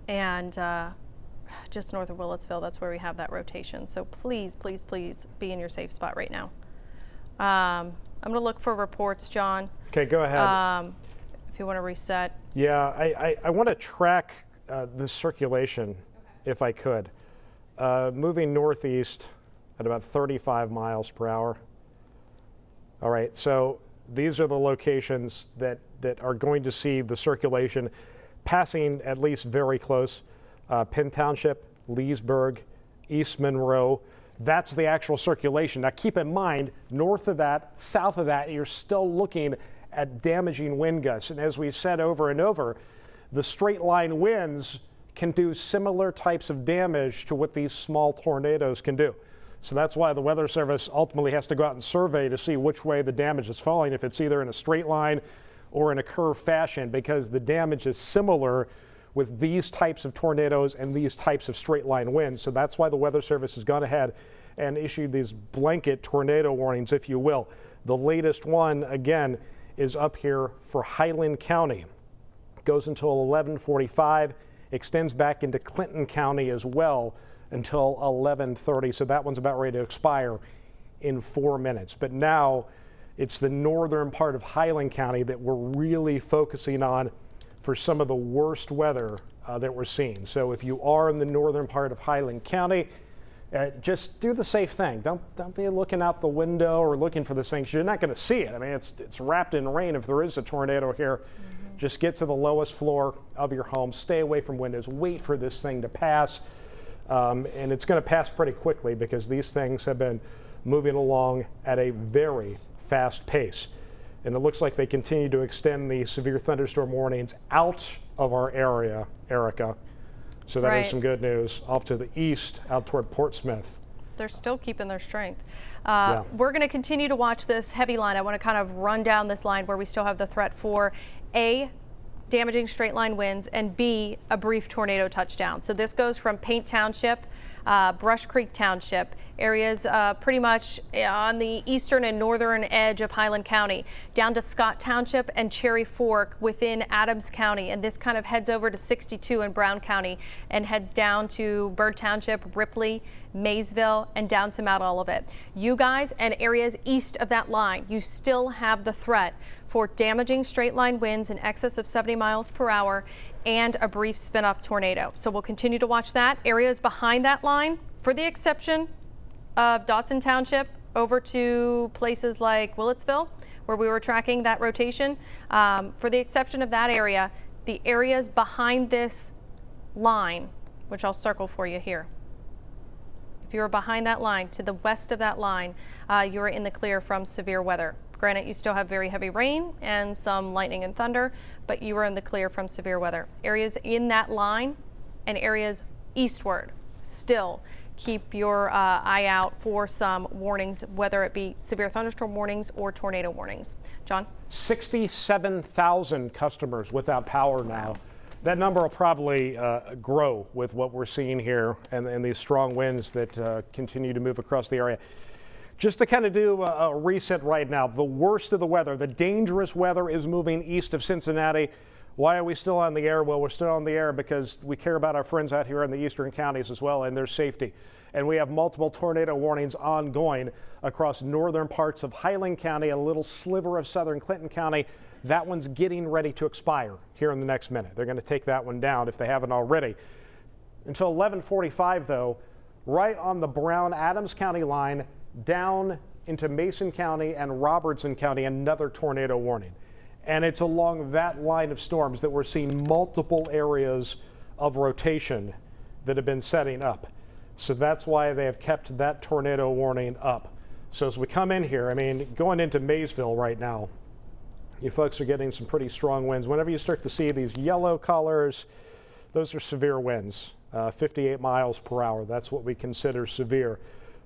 and just north of Willetsville, that's where we have that rotation. So please, please, please be in your safe spot right now. I'm going to look for reports, John. Okay, go ahead. If you want to reset. Yeah, I want to track the circulation, if I could. Moving northeast, at about 35 miles per hour. All right, so these are the locations that are going to see the circulation passing at least very close. Penn Township, Leesburg, East Monroe. That's the actual circulation. Now keep in mind, north of that, south of that, you're still looking at damaging wind gusts. And as we've said over and over, the straight line winds can do similar types of damage to what these small tornadoes can do. So that's why the Weather Service ultimately has to go out and survey to see which way the damage is falling, if it's either in a straight line or in a curved fashion, because the damage is similar with these types of tornadoes and these types of straight line winds. So that's why the Weather Service has gone ahead and issued these blanket tornado warnings, if you will. The latest one, again, is up here for Highland County. Goes until 11:45, extends back into Clinton County as well until 11:30. So that one's about ready to expire in 4 minutes. But now it's the northern part of Highland County that we're really focusing on for some of the worst weather that we're seeing. So if you are in the northern part of Highland County, just do the safe thing. Don't be looking out the window or looking for this thing. You're not going to see it. I mean, it's wrapped in rain if there is a tornado here. Just get to the lowest floor of your home. Stay away from windows. Wait for this thing to pass. And it's going to pass pretty quickly because these things have been moving along at a very fast pace. And it looks like they continue to extend the severe thunderstorm warnings out of our area, Erica. So that is some good news. Off to the east, out toward Portsmouth. They're still keeping their strength. We're going to continue to watch this heavy line. I want to kind of run down this line where we still have the threat for A, damaging straight line winds, and B, a brief tornado touchdown. So this goes from Paint Township, Brush Creek Township, areas pretty much on the eastern and northern edge of Highland County, down to Scott Township and Cherry Fork within Adams County. And this kind of heads over to 62 in Brown County and heads down to Bird Township, Ripley, Maysville, and down to Mount Olivet. You guys and areas east of that line, you still have the threat for damaging straight line winds in excess of 70 miles per hour and a brief spin up tornado. So we'll continue to watch that. Areas behind that line, for the exception of Dotson Township over to places like Willetsville, where we were tracking that rotation, for the exception of that area, the areas behind this line, which I'll circle for you here. If you're behind that line, to the west of that line, you're in the clear from severe weather. Granted, you still have very heavy rain and some lightning and thunder, but you are in the clear from severe weather. Areas in that line and areas eastward, still keep your eye out for some warnings, whether it be severe thunderstorm warnings or tornado warnings. John? 67,000 customers without power now. That number will probably grow with what we're seeing here and these strong winds that continue to move across the area. Just to kind of do a reset right now, the worst of the weather, the dangerous weather is moving east of Cincinnati. Why are we still on the air? Well, we're still on the air because we care about our friends out here in the eastern counties as well and their safety. And we have multiple tornado warnings ongoing across northern parts of Highland County, a little sliver of southern Clinton County. That one's getting ready to expire here in the next minute. They're going to take that one down if they haven't already. Until 11:45, though, right on the Brown-Adams County line, down into Mason County and Robertson County, another tornado warning. And it's along that line of storms that we're seeing multiple areas of rotation that have been setting up. So that's why they have kept that tornado warning up. So as we come in here, I mean, going into Maysville right now, you folks are getting some pretty strong winds. Whenever you start to see these yellow colors, those are severe winds, 58 miles per hour. That's what we consider severe,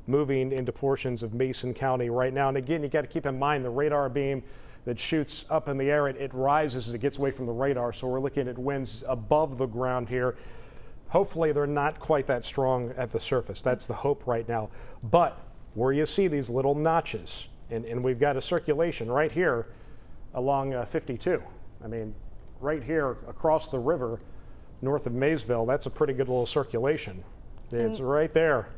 moving into portions of Mason County right now. And again, you got to keep in mind the radar beam that shoots up in the air, it rises as it gets away from the radar. So we're looking at winds above the ground here. Hopefully they're not quite that strong at the surface. That's the hope right now. But where you see these little notches, and we've got a circulation right here along 52. I mean, right here across the river, north of Maysville, that's a pretty good little circulation. It's right there,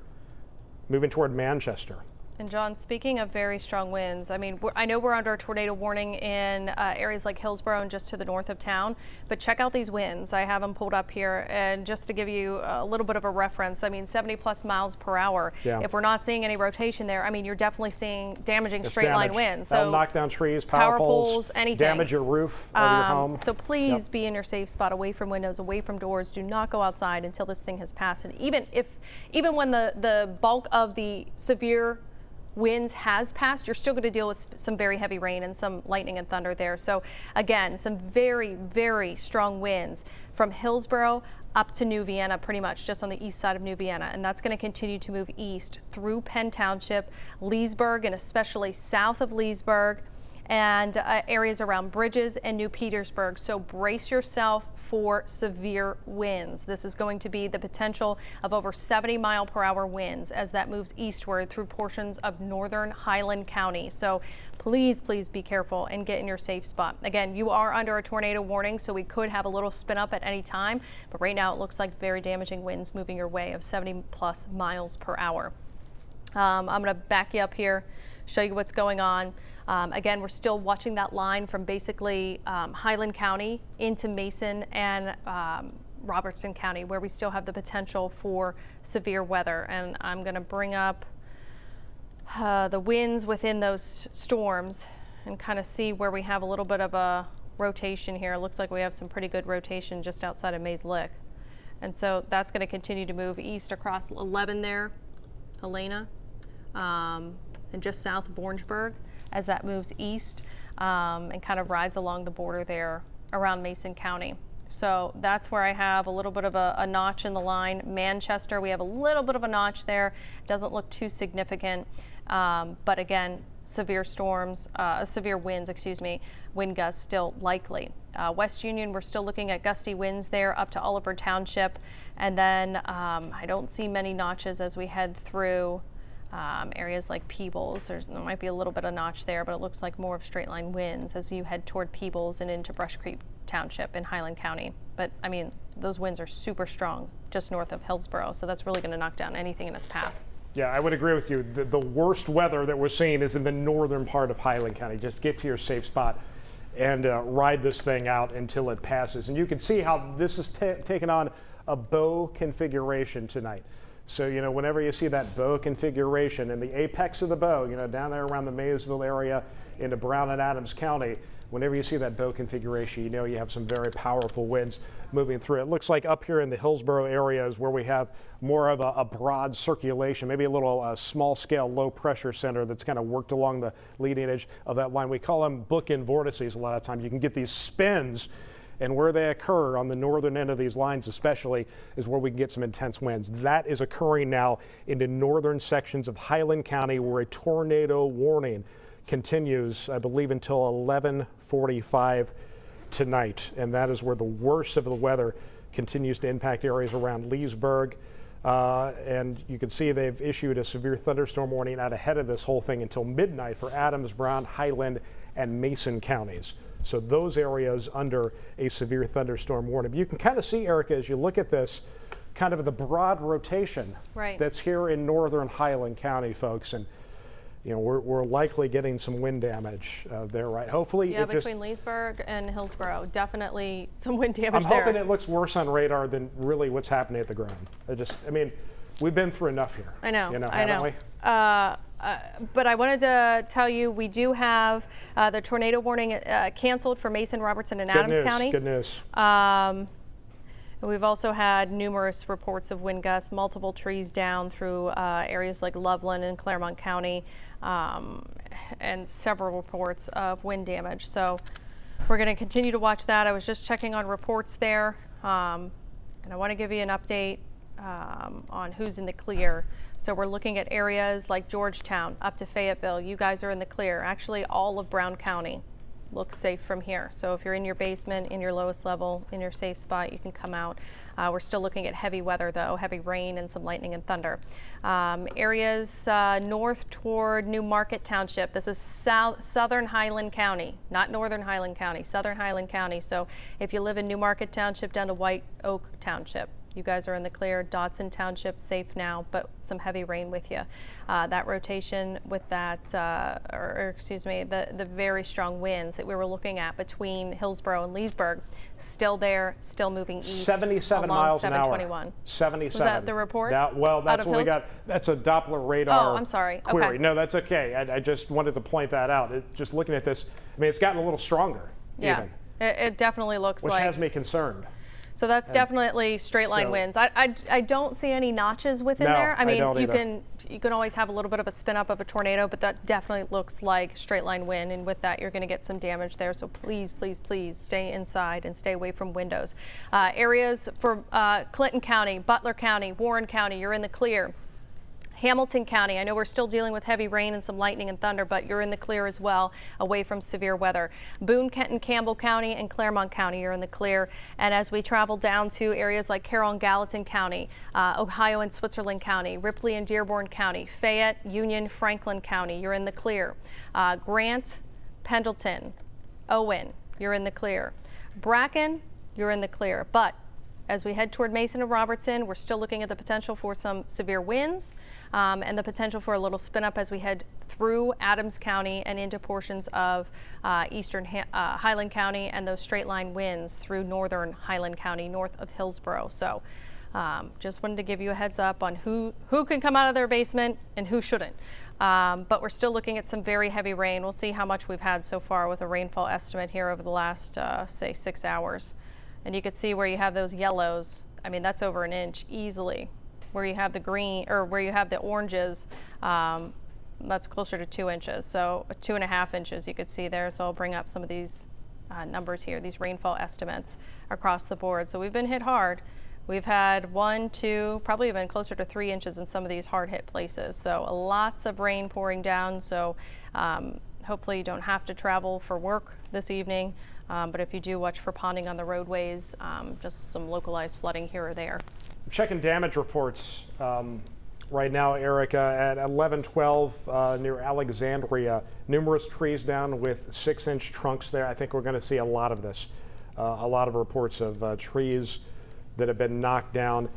moving toward Manchester. And John, speaking of very strong winds, I mean, I know we're under a tornado warning in areas like Hillsborough and just to the north of town, but check out these winds. I have them pulled up here, and just to give you a little bit of a reference, I mean, 70+ miles per hour. Yeah. If we're not seeing any rotation there, I mean, you're definitely seeing damaging straight line winds. That'll So knock down trees, power poles, anything. damage your roof of your home. So please be in your safe spot, away from windows, away from doors. Do not go outside until this thing has passed. And even when the bulk of the severe winds has passed, you're still going to deal with some very heavy rain and some lightning and thunder there. So again, some very, very strong winds from Hillsborough up to New Vienna, pretty much just on the east side of New Vienna. And that's going to continue to move east through Penn Township, Leesburg, and especially south of Leesburg, and areas around Bridges and New Petersburg. So brace yourself for severe winds. This is going to be the potential of over 70-mile-per-hour winds as that moves eastward through portions of northern Highland County. So please, please be careful and get in your safe spot. Again, you are under a tornado warning, so we could have a little spin up at any time, but right now it looks like very damaging winds moving your way of 70+ miles per hour. I'm going to back you up here, show you what's going on. Again, we're still watching that line from basically Highland County into Mason and Robertson County, where we still have the potential for severe weather. And I'm going to bring up the winds within those storms and kind of see where we have a little bit of a rotation here. It looks like we have some pretty good rotation just outside of Mays Lick. And so that's going to continue to move east across 11 there, Helena, and just south of Orangeburg, as that moves east and kind of rides along the border there around Mason County. So that's where I have a little bit of a notch in the line. Manchester, we have a little bit of a notch there. Doesn't look too significant, but again, severe storms, severe winds, wind gusts still likely. West Union, we're still looking at gusty winds there up to Oliver Township. And then I don't see many notches as we head through areas like Peebles. There might be a little bit of notch there, but it looks like more of straight line winds as you head toward Peebles and into Brush Creek Township in Highland County. But I mean, those winds are super strong just north of Hillsborough, so that's really going to knock down anything in its path. Yeah, I would agree with you. The worst weather that we're seeing is in the northern part of Highland County. Just get to your safe spot and ride this thing out until it passes. And you can see how this is taking on a bow configuration tonight. So, you know, whenever you see that bow configuration and the apex of the bow, you know, down there around the Maysville area into Brown and Adams County, whenever you see that bow configuration, you know you have some very powerful winds moving through. It looks like up here in the Hillsborough area is where we have more of a broad circulation, maybe a little small scale low pressure center that's kind of worked along the leading edge of that line. We call them bookend vortices a lot of times. You can get these spins, and where they occur on the northern end of these lines especially is where we can get some intense winds. That is occurring now in the northern sections of Highland County, where a tornado warning continues, I believe, until 11:45 tonight. And that is where the worst of the weather continues to impact areas around Leesburg. And you can see they've issued a severe thunderstorm warning out ahead of this whole thing until midnight for Adams, Brown, Highland, and Mason counties. So those areas under a severe thunderstorm warning. But you can kind of see, Erica, as you look at this, kind of the broad rotation that's here in northern Highland County, folks. And you know, we're likely getting some wind damage there, right? Hopefully, yeah, between Leesburg and Hillsborough, definitely some wind damage there. I'm hoping it looks worse on radar than really what's happening at the ground. I mean, we've been through enough here. I know. You know, I know. We? But I wanted to tell you, we do have the tornado warning canceled for Mason, Robertson, and Adams County. Good news. We've also had numerous reports of wind gusts, multiple trees down through areas like Loveland and Claremont County, and several reports of wind damage. So we're going to continue to watch that. I was just checking on reports there, and I want to give you an update on who's in the clear. So we're looking at areas like Georgetown up to Fayetteville. You guys are in the clear. Actually, all of Brown County looks safe from here. So if you're in your basement, in your lowest level, in your safe spot, you can come out. We're still looking at heavy weather, though, heavy rain and some lightning and thunder. Areas north toward New Market Township. This is southern Highland County, not northern Highland County, southern Highland County. So if you live in New Market Township down to White Oak Township, You guys are in the clear. Dotson Township safe now, but some heavy rain with you. That rotation with that, or excuse me, the very strong winds that we were looking at between Hillsborough and Leesburg, still there, still moving east. 77 along miles an hour. 721. 77. Was that the report? Now, well, that's what we got. That's a Doppler radar. Oh, I'm sorry. Query. Okay. No, that's okay. I just wanted to point that out. Just looking at this, I mean, it's gotten a little stronger. Yeah, even, it definitely looks which like. has me concerned. So that's definitely straight line winds. I don't see any notches within No, there. I mean, don't you either. can always have a little bit of a spin up of a tornado, but that definitely looks like straight line wind, and with that you're going to get some damage there. So please, please, please stay inside and stay away from windows. Areas for Clinton County, Butler County, Warren County, you're in the clear. Hamilton County, I know we're still dealing with heavy rain and some lightning and thunder, but you're in the clear as well, away from severe weather. Boone, Kenton, Campbell County, and Claremont County, you're in the clear. And as we travel down to areas like Carroll and Gallatin County, Ohio and Switzerland County, Ripley and Dearborn County, Fayette, Union, Franklin County, you're in the clear. Grant, Pendleton, Owen, you're in the clear. Bracken, you're in the clear. But as we head toward Mason and Robertson, we're still looking at the potential for some severe winds and the potential for a little spin up as we head through Adams County and into portions of eastern Highland County, and those straight line winds through northern Highland County north of Hillsborough. So just wanted to give you a heads up on who can come out of their basement and who shouldn't. But we're still looking at some very heavy rain. We'll see how much we've had so far with a rainfall estimate here over the last, say, 6 hours. And you can see where you have those yellows. I mean, that's over an inch easily. Where you have the green, or where you have the oranges, that's closer to 2 inches. So 2.5 inches you could see there. So I'll bring up some of these numbers here, these rainfall estimates across the board. So we've been hit hard. We've had 1, 2, probably even closer to 3 inches in some of these hard hit places. So lots of rain pouring down. So hopefully you don't have to travel for work this evening. But if you do, watch for ponding on the roadways, just some localized flooding here or there. Checking damage reports right now, Erica, at 1112 near Alexandria. Numerous trees down with 6-inch trunks there. I think we're going to see a lot of this. A lot of reports of trees that have been knocked down.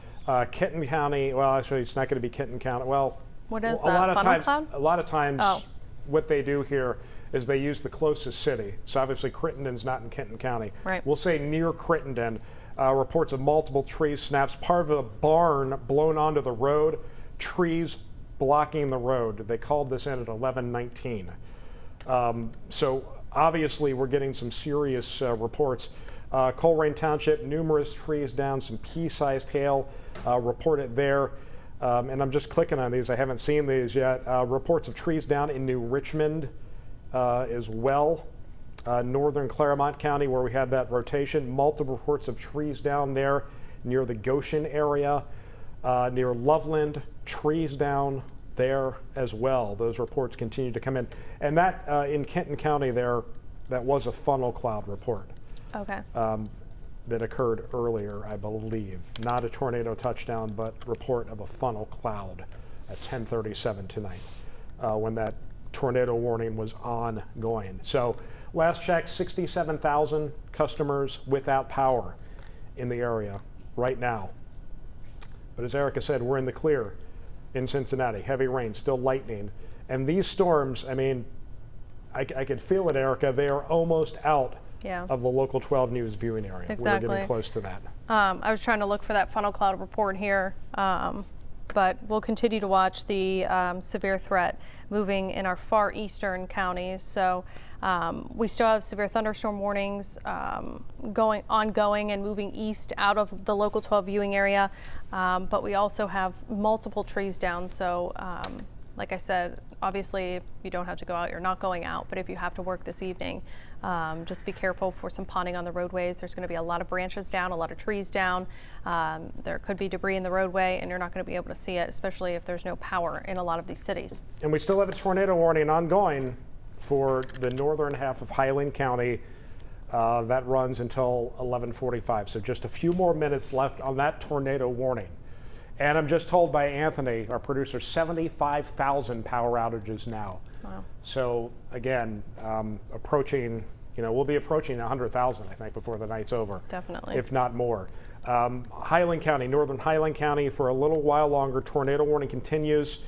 Kenton County, well, actually, it's not going to be Kenton County. Well, what is that, funnel cloud? A lot of times what they do here is they use the closest city. So obviously Crittenden's not in Kenton County. Right. We'll say near Crittenden. Reports of multiple tree snaps, part of a barn blown onto the road, trees blocking the road. They called this in at 11:19. So obviously we're getting some serious reports. Colerain Township, numerous trees down, some pea-sized hail reported there. And I'm just clicking on these. I haven't seen these yet. Reports of trees down in New Richmond as well. Northern Claremont County, where we had that rotation, multiple reports of trees down there near the Goshen area, near Loveland, trees down there as well. Those reports continue to come in. And that in Kenton County there, that was a funnel cloud report. Okay. That occurred earlier, I believe. Not a tornado touchdown, but report of a funnel cloud at 10:37 tonight when that tornado warning was ongoing. So last check, 67,000 customers without power in the area right now. But as Erica said, we're in the clear in Cincinnati. Heavy rain, still lightning. And these storms, I mean, I could feel it, Erica. They are almost out of the local 12 news viewing area. Exactly. We're getting close to that. I was trying to look for that funnel cloud report here. But we'll continue to watch the severe threat moving in our far eastern counties. So we still have severe thunderstorm warnings ongoing and moving east out of the local 12 viewing area. But we also have multiple trees down. So like I said, obviously if you don't have to go out, you're not going out. But if you have to work this evening, just be careful for some ponding on the roadways. There's going to be a lot of branches down, a lot of trees down. There could be debris in the roadway, and you're not going to be able to see it, especially if there's no power in a lot of these cities. And we still have a tornado warning ongoing for the northern half of Highland County. That runs until 11:45. So just a few more minutes left on that tornado warning. And I'm just told by Anthony, our producer, 75,000 power outages now. Wow. So again, approaching You know, we'll be approaching 100,000, I think, before the night's over. Definitely. If not more. Highland County, northern Highland County, for a little while longer, tornado warning continues.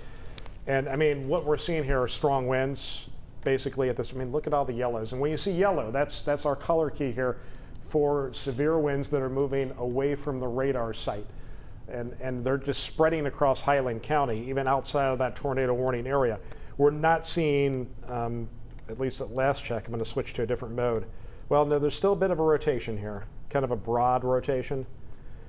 And I mean, what we're seeing here are strong winds, basically at this. I mean, look at all the yellows. And when you see yellow, that's our color key here for severe winds that are moving away from the radar site. And they're just spreading across Highland County, even outside of that tornado warning area. We're not seeing, at least at last check, I'm going to switch to a different mode. Well, no, there's still a bit of a rotation here, kind of a broad rotation.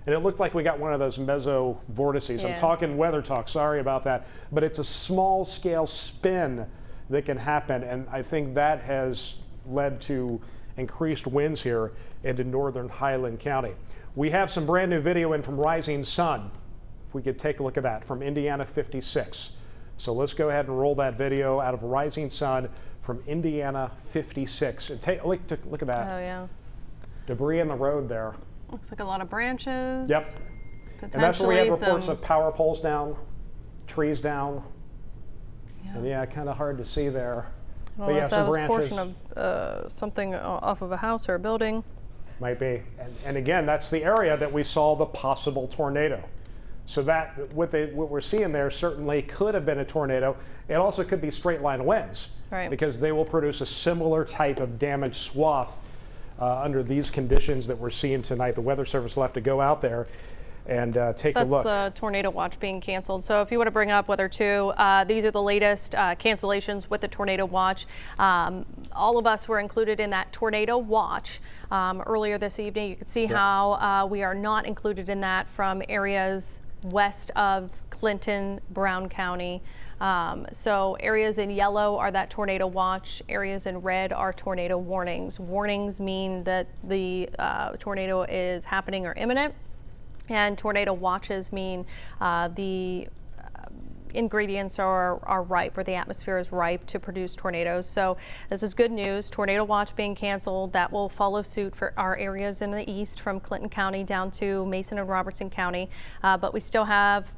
And it looked like we got one of those meso vortices. Yeah. I'm talking weather talk, sorry about that. But it's a small scale spin that can happen. And I think that has led to increased winds here into northern Highland County. We have some brand new video in from Rising Sun. If we could take a look at that from Indiana 56. So let's go ahead and roll that video out of Rising Sun from Indiana 56. And take look at that. Oh yeah. Debris in the road there. Looks like a lot of branches. Yep. And that's where we have reports some of power poles down, trees down. Yeah. And yeah, kind of hard to see there. I don't But know yeah, if that some was a branches. portion of something off of a house or a building. Might be. And again, that's the area that we saw the possible tornado. So that what we're seeing there certainly could have been a tornado. It also could be straight line winds, Right. because they will produce a similar type of damaged swath under these conditions that we're seeing tonight. The Weather Service will have to go out there and take a look. That's the tornado watch being canceled. So if you want to bring up Weather 2, these are the latest cancellations with the tornado watch. All of us were included in that tornado watch earlier this evening. You can see how we are not included in that from areas west of Clinton, Brown County. So areas in yellow are that tornado watch. Areas in red are tornado warnings. Warnings mean that the tornado is happening or imminent. And tornado watches mean the ingredients are ripe, or the atmosphere is ripe to produce tornadoes. So this is good news. Tornado watch being canceled. That will follow suit for our areas in the east from Clinton County down to Mason and Robertson County. But we still have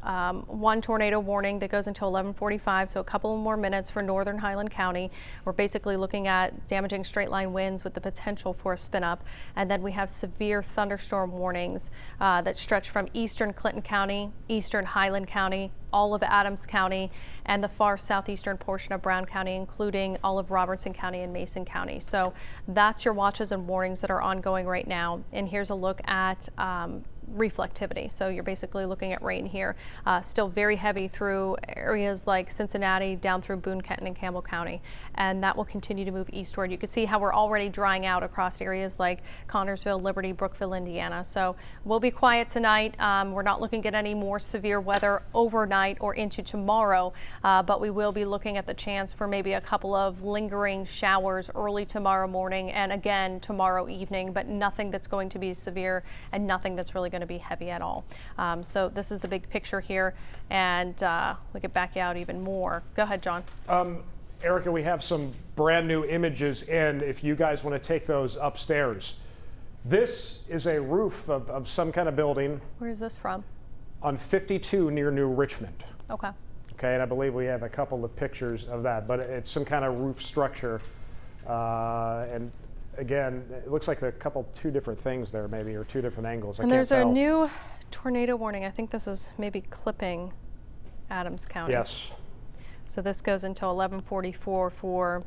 one tornado warning that goes until 11:45, so a couple more minutes for northern Highland County. We're basically looking at damaging straight line winds with the potential for a spin up. And then we have severe thunderstorm warnings that stretch from eastern Clinton County, eastern Highland County, all of Adams County, and the far southeastern portion of Brown County, including all of Robertson County and Mason County. So that's your watches and warnings that are ongoing right now. And here's a look at reflectivity. So you're basically looking at rain here. Still very heavy through areas like Cincinnati down through Boone, Kenton, and Campbell County. And that will continue to move eastward. You can see how we're already drying out across areas like Connersville, Liberty, Brookville, Indiana. So we'll be quiet tonight. We're not looking at any more severe weather overnight or into tomorrow, but we will be looking at the chance for maybe a couple of lingering showers early tomorrow morning and again tomorrow evening, but nothing that's going to be severe and nothing that's really going to be heavy at all. So this is the big picture here, and we could back you out even more. Go ahead, John. Erica, we have some brand new images in, if you guys want to take those upstairs. This is a roof of some kind of building. Where is this from? On 52 near New Richmond. Okay. Okay, and I believe we have a couple of pictures of that, but it's some kind of roof structure. And again, it looks like two different things there maybe, or two different angles. And there's a new tornado warning. I think this is maybe clipping Adams County. Yes. So this goes until 11:44 for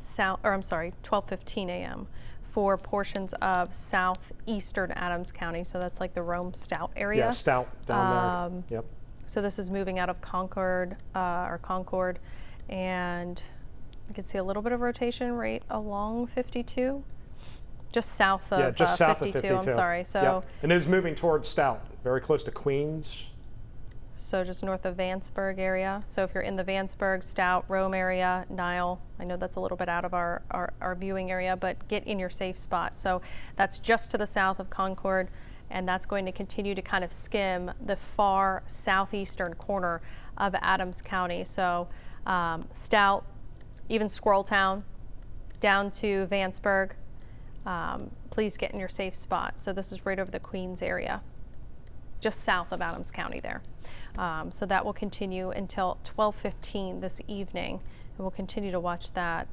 12:15 a.m. for portions of southeastern Adams County. So that's like the Rome Stout area. Yeah, Stout down there. Yep. So this is moving out of Concord, and you can see a little bit of rotation right along 52, just south of, just south 52, of 52. I'm sorry. So, yep. And it is moving towards Stout, very close to Queens. So just north of Vanceberg area. So if you're in the Vanceberg, Stout, Rome area, Nile, I know that's a little bit out of our viewing area, but get in your safe spot. So that's just to the south of Concord, and that's going to continue to kind of skim the far southeastern corner of Adams County. So Stout, even Squirreltown, down to Vanceberg, please get in your safe spot. So this is right over the Queens area, just south of Adams County there. So that will continue until 12:15 this evening. And we'll continue to watch that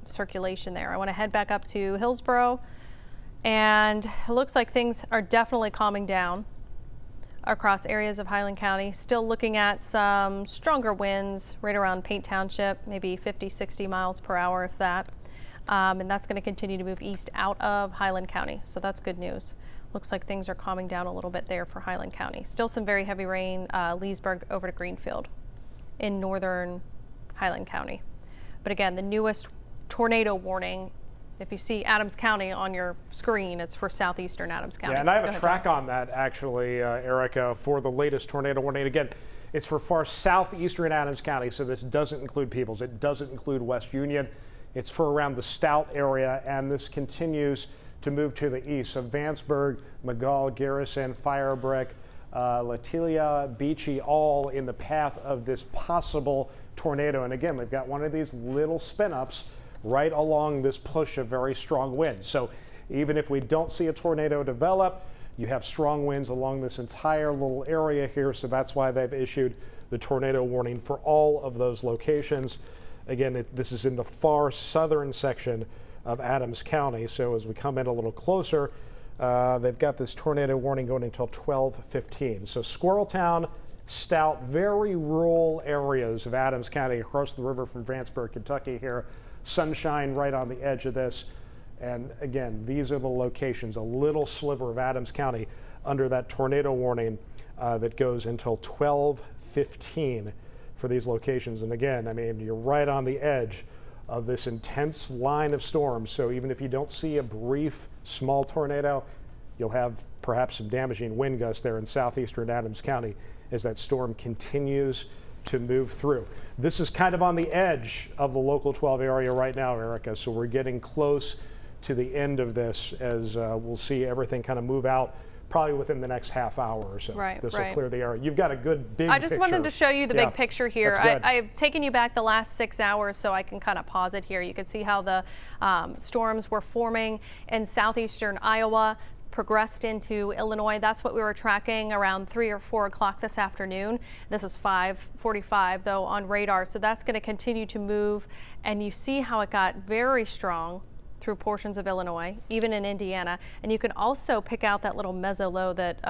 circulation there. I want to head back up to Hillsborough, and it looks like things are definitely calming down across areas of Highland County. Still looking at some stronger winds right around Paint Township, maybe 50, 60 miles per hour if that. And that's going to continue to move east out of Highland County. So that's good news. Looks like things are calming down a little bit there for Highland County. Still some very heavy rain, Leesburg over to Greenfield in northern Highland County. But again, the newest tornado warning, if you see Adams County on your screen, it's for southeastern Adams County. Yeah, and I have a track on that actually, Erica, for the latest tornado warning. Again, it's for far southeastern Adams County, so this doesn't include Peoples. It doesn't include West Union. It's for around the Stout area, and this continues to move to the east. So Vanceberg, McGall, Garrison, Firebrick, Latilia, Beachy, all in the path of this possible tornado. And again, we've got one of these little spin-ups right along this push of very strong winds. So even if we don't see a tornado develop, you have strong winds along this entire little area here. So that's why they've issued the tornado warning for all of those locations. Again, this is in the far southern section of Adams County. So as we come in a little closer, they've got this tornado warning going until 12:15. So Squirreltown, Stout, very rural areas of Adams County across the river from Vanceburg, Kentucky here. Sunshine right on the edge of this. And again, these are the locations, a little sliver of Adams County under that tornado warning that goes until 12:15 for these locations. And again, I mean, you're right on the edge of this intense line of storms. So even if you don't see a brief small tornado, you'll have perhaps some damaging wind gusts there in southeastern Adams County as that storm continues to move through. This is kind of on the edge of the local 12 area right now, Erica. So we're getting close to the end of this as we'll see everything kind of move out probably within the next half hour or so. Right, this will clear the area. You've got a good big I just picture. wanted to show you the big picture here. That's good. I've taken you back the last 6 hours so I can kind of pause it here. You can see how the storms were forming in southeastern Iowa, progressed into Illinois. That's what we were tracking around 3 or 4 o'clock this afternoon. This is 5:45 though on radar. So that's going to continue to move. And you see how it got very strong through portions of Illinois, even in Indiana. And you can also pick out that little meso-low that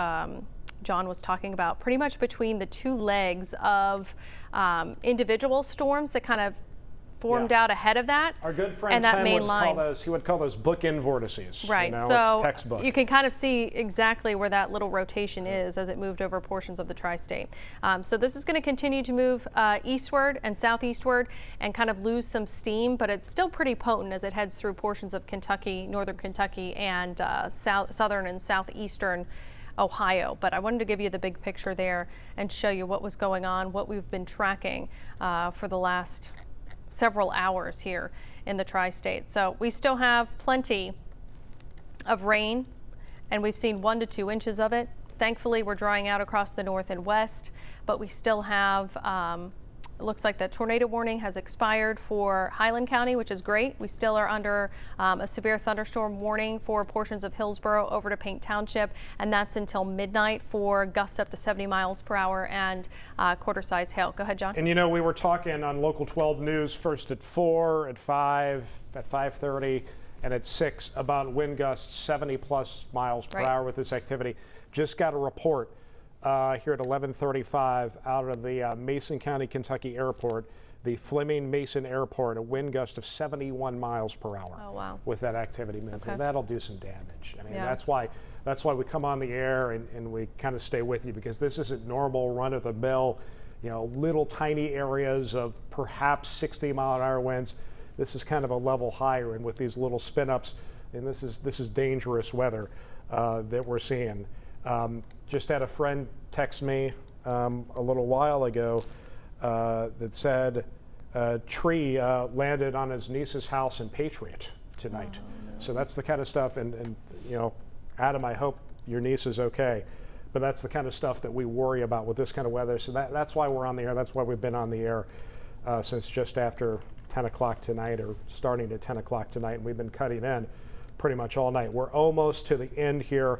John was talking about, pretty much between the two legs of individual storms that kind of formed out ahead of that. Our good friend and that Tim main would line. call those, he would call those bookend vortices. Right, You know, so it's textbook. you can kind of see exactly where that little rotation is as it moved over portions of the tri-state. So this is going to continue to move eastward and southeastward and kind of lose some steam, but it's still pretty potent as it heads through portions of Kentucky, northern Kentucky, and southern and southeastern Ohio. But I wanted to give you the big picture there and show you what was going on, what we've been tracking for the last several hours here in the tri-state. So we still have plenty of rain, and we've seen 1 to 2 inches of it. Thankfully, we're drying out across the north and west, but we still have it looks like the tornado warning has expired for Highland County, which is great. We still are under a severe thunderstorm warning for portions of Hillsborough over to Paint Township, and that's until midnight for gusts up to 70 miles per hour and quarter-size hail. Go ahead, John. And you know, we were talking on Local 12 News first at 4, at 5, at 5:30, and at 6 about wind gusts 70+ miles per hour with this activity. Just got a report here at 11:35 out of the Mason County, Kentucky airport, the Fleming Mason Airport, a wind gust of 71 miles per hour. Oh, wow. With that activity moving. Okay. That'll do some damage. I mean, Yeah. that's why we come on the air and we kind of stay with you, because this isn't normal run-of-the-mill, you know, little tiny areas of perhaps 60-mile-an-hour winds. This is kind of a level higher, and with these little spin-ups, and this is dangerous weather that we're seeing. Just had a friend text me a little while ago that said a tree landed on his niece's house in Patriot tonight. Oh, no. So that's the kind of stuff, and you know, Adam, I hope your niece is okay. But that's the kind of stuff that we worry about with this kind of weather. So that's why we're on the air. That's why we've been on the air since just after 10 o'clock tonight, or starting at 10 o'clock tonight, and we've been cutting in pretty much all night. We're almost to the end here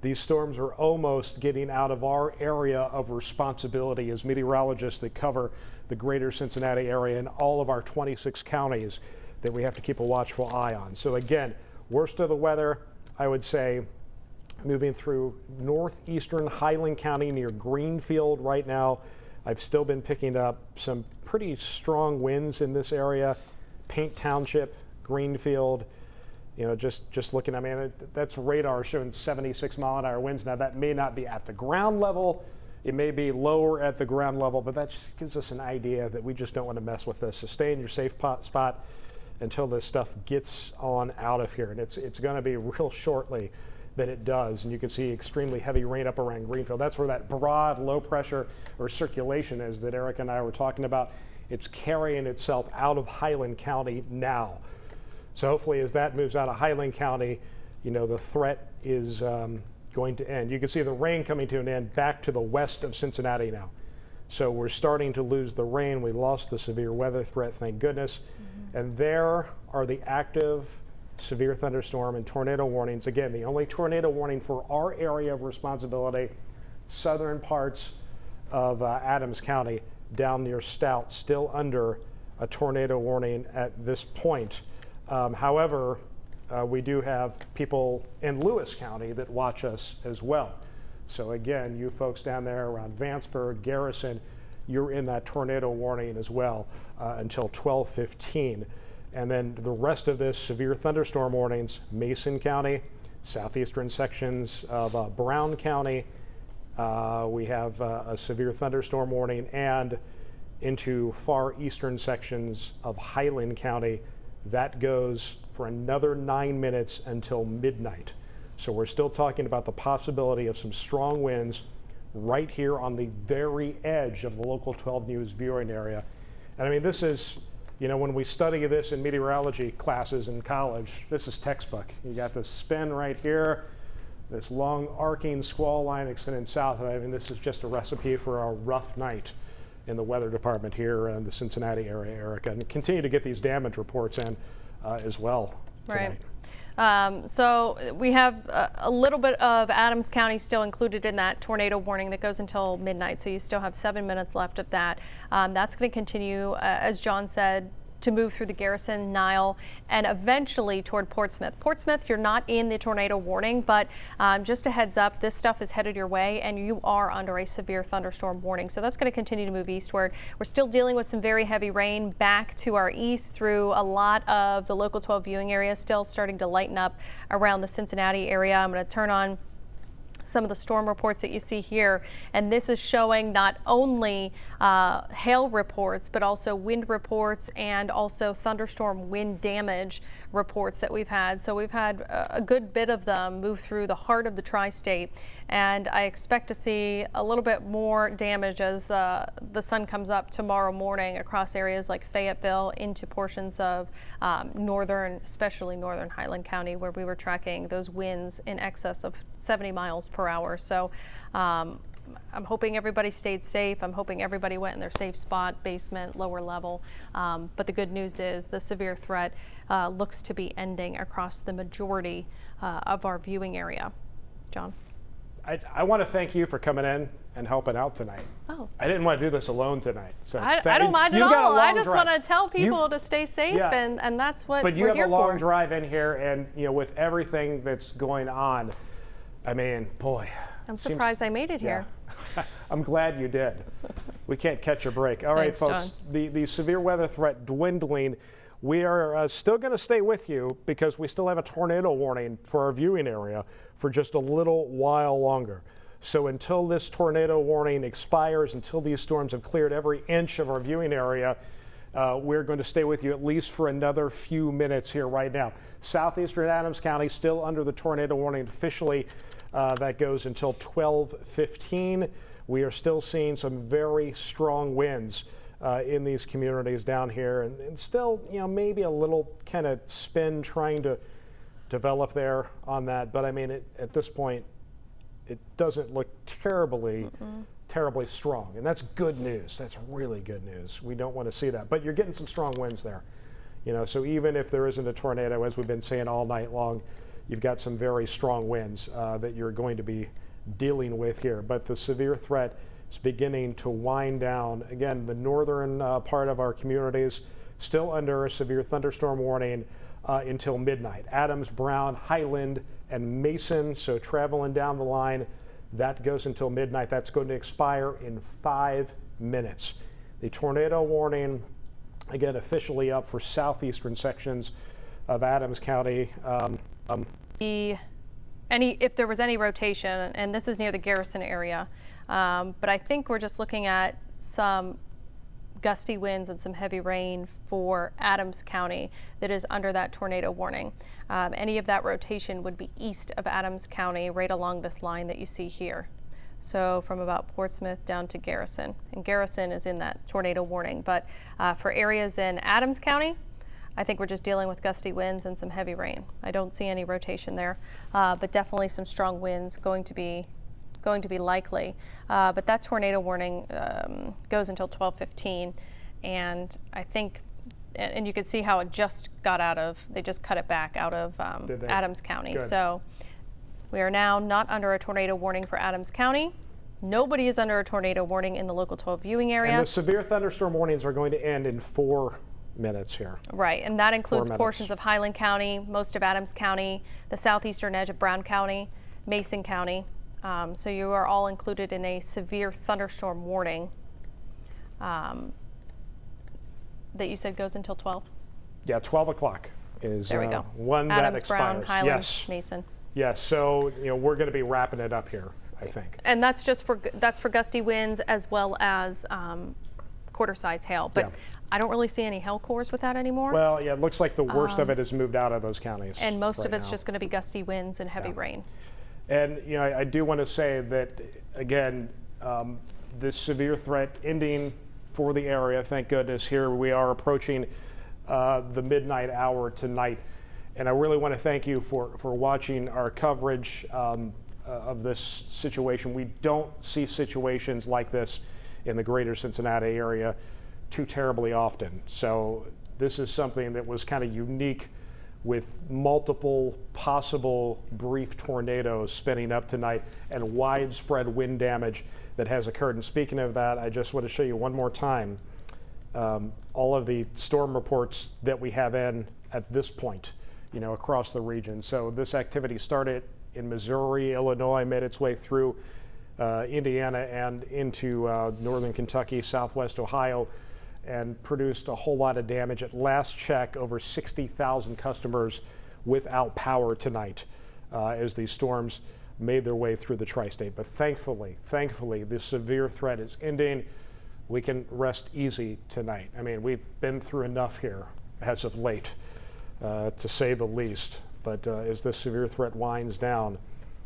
these storms are almost getting out of our area of responsibility as meteorologists that cover the greater Cincinnati area and all of our 26 counties that we have to keep a watchful eye on. So again, worst of the weather, I would say, moving through northeastern Highland County near Greenfield right now. I've still been picking up some pretty strong winds in this area. Paint Township, Greenfield, you know, just looking, I mean, that's radar showing 76-mile-an-hour winds. Now, that may not be at the ground level. It may be lower at the ground level, but that just gives us an idea that we just don't want to mess with this. So stay in your safe spot until this stuff gets on out of here. And it's going to be real shortly that it does. And you can see extremely heavy rain up around Greenfield. That's where that broad low pressure or circulation is that Eric and I were talking about. It's carrying itself out of Highland County now. So hopefully as that moves out of Highland County, you know, the threat is going to end. You can see the rain coming to an end back to the west of Cincinnati now. So we're starting to lose the rain. We lost the severe weather threat, thank goodness. And there are the active severe thunderstorm and tornado warnings. Again, the only tornado warning for our area of responsibility, southern parts of Adams County down near Stout, still under a tornado warning at this point. However, we do have people in Lewes County that watch us as well. So again, you folks down there around Vanceberg, Garrison, you're in that tornado warning as well until 12:15. And then the rest of this severe thunderstorm warnings, Mason County, southeastern sections of Brown County, we have a severe thunderstorm warning, and into far eastern sections of Highland County. That goes for another 9 minutes until midnight. So we're still talking about the possibility of some strong winds right here on the very edge of the local 12 News viewing area. And I mean, this is, you know, when we study this in meteorology classes in college, this is textbook. You got this spin right here, this long arcing squall line extending south. And I mean, this is just a recipe for a rough night in the weather department here in the Cincinnati area, Erica, and continue to get these damage reports in as well tonight. Right. So we have a little bit of Adams County still included in that tornado warning that goes until midnight. So you still have 7 minutes left of that. That's going to continue, as John said, to move through the Garrison, Nile, and eventually toward Portsmouth. Portsmouth, you're not in the tornado warning, but just a heads up, this stuff is headed your way and you are under a severe thunderstorm warning. So that's going to continue to move eastward. We're still dealing with some very heavy rain back to our east through a lot of the local 12 viewing area, still starting to lighten up around the Cincinnati area. I'm going to turn on some of the storm reports that you see here, and this is showing not only hail reports but also wind reports and also thunderstorm wind damage reports that we've had. So we've had a good bit of them move through the heart of the tri-state, and I expect to see a little bit more damage as the sun comes up tomorrow morning across areas like Fayetteville into portions of northern, especially northern Highland County, where we were tracking those winds in excess of 70 miles per hour. So I'm hoping everybody stayed safe. I'm hoping everybody went in their safe spot, basement, lower level. But the good news is the severe threat looks to be ending across the majority of our viewing area. John? I want to thank you for coming in and helping out tonight. Oh. I didn't want to do this alone tonight. So I don't mind at all. I just want to tell people to stay safe, yeah. and that's what but you we're have here a long for. drive in here, and you know, with everything that's going on, I mean, boy. I'm surprised I made it here. Yeah. I'm glad you did. We can't catch a break. All right, Thanks, folks, the severe weather threat dwindling. We are still going to stay with you because we still have a tornado warning for our viewing area for just a little while longer. So until this tornado warning expires, until these storms have cleared every inch of our viewing area, we're going to stay with you at least for another few minutes here right now. Southeastern Adams County still under the tornado warning officially. That goes until 12:15. We are still seeing some very strong winds in these communities down here, and still, you know, maybe a little kind of spin trying to develop there on that. But I mean, at this point, it doesn't look terribly strong, and that's good news. That's really good news. We don't want to see that, but you're getting some strong winds there. You know, so even if there isn't a tornado, as we've been saying all night long, you've got some very strong winds that you're going to be dealing with here. But the severe threat is beginning to wind down. Again, the northern part of our communities still under a severe thunderstorm warning until midnight. Adams, Brown, Highland, and Mason, so traveling down the line, that goes until midnight. That's going to expire in 5 minutes. The tornado warning, again, officially up for southeastern sections of Adams County. If there was any rotation, and this is near the Garrison area, but I think we're just looking at some gusty winds and some heavy rain for Adams County that is under that tornado warning. Any of that rotation would be east of Adams County, right along this line that you see here. So from about Portsmouth down to Garrison, and Garrison is in that tornado warning. But for areas in Adams County, I think we're just dealing with gusty winds and some heavy rain. I don't see any rotation there, but definitely some strong winds going to be likely. But that tornado warning goes until 12:15, and I think, and you can see how it just got out of, they just cut it back out of Adams County. Good. So we are now not under a tornado warning for Adams County. Nobody is under a tornado warning in the local 12 viewing area. And the severe thunderstorm warnings are going to end in 4 minutes here. Right, and that includes portions of Highland County, most of Adams County, the southeastern edge of Brown County, Mason County. So you are all included in a severe thunderstorm warning that you said goes until 12? Yeah, 12 o'clock is there we go. One Adams, that expires. Brown, Highland, yes. Mason. Yes, so we're going to be wrapping it up here, I think. And that's just for gusty winds as well as quarter-size hail. But Yeah. I don't really see any hail cores with that anymore. Well, yeah, it looks like the worst of it has moved out of those counties. And most right of it's now. just going to be gusty winds and heavy rain. And I do want to say that, again, this severe threat ending for the area, thank goodness. Here we are approaching the midnight hour tonight. And I really want to thank you for watching our coverage of this situation. We don't see situations like this in the greater Cincinnati area too terribly often. So this is something that was kind of unique, with multiple possible brief tornadoes spinning up tonight and widespread wind damage that has occurred. And speaking of that, I just want to show you one more time all of the storm reports that we have in at this point, across the region. So this activity started in Missouri, Illinois, made its way through Indiana and into northern Kentucky, southwest Ohio, and produced a whole lot of damage. At last check, over 60,000 customers without power tonight as these storms made their way through the tri-state. But thankfully, this severe threat is ending. We can rest easy tonight. I mean, we've been through enough here as of late, to say the least. But as this severe threat winds down,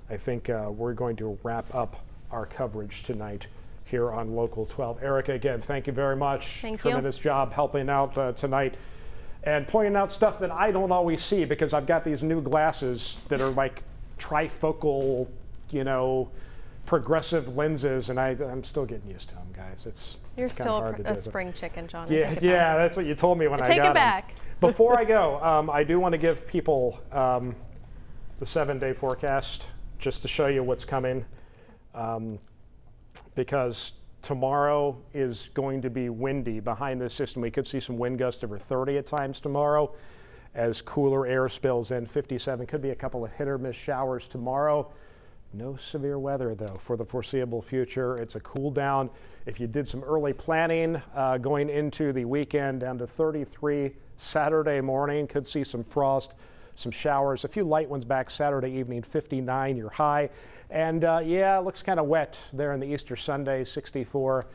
I think we're going to wrap up our coverage tonight here on Local 12. Erica, again, thank you very much. Thank you. Tremendous job helping out tonight and pointing out stuff that I don't always see, because I've got these new glasses that are like trifocal, progressive lenses, and I'm still getting used to them, guys. You're it's still hard to a do. spring chicken, John. Yeah, that's what you told me when I got Take it them. back. Before I go, I do want to give people the 7-day forecast just to show you what's coming. Because tomorrow is going to be windy behind this system. We could see some wind gusts over 30 at times tomorrow as cooler air spills in. 57, could be a couple of hit or miss showers tomorrow. No severe weather, though, for the foreseeable future. It's a cool down. If you did some early planning going into the weekend, down to 33 Saturday morning, could see some frost, some showers, a few light ones back Saturday evening, 59 your high. And yeah, it looks kind of wet there in the Easter Sunday, 64.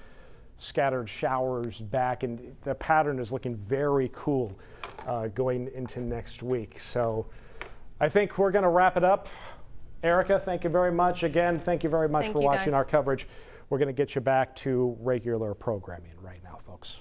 Scattered showers back, and the pattern is looking very cool going into next week. So I think we're going to wrap it up. Erica, thank you very much. Again, thank you very much for watching our coverage. We're going to get you back to regular programming right now, folks.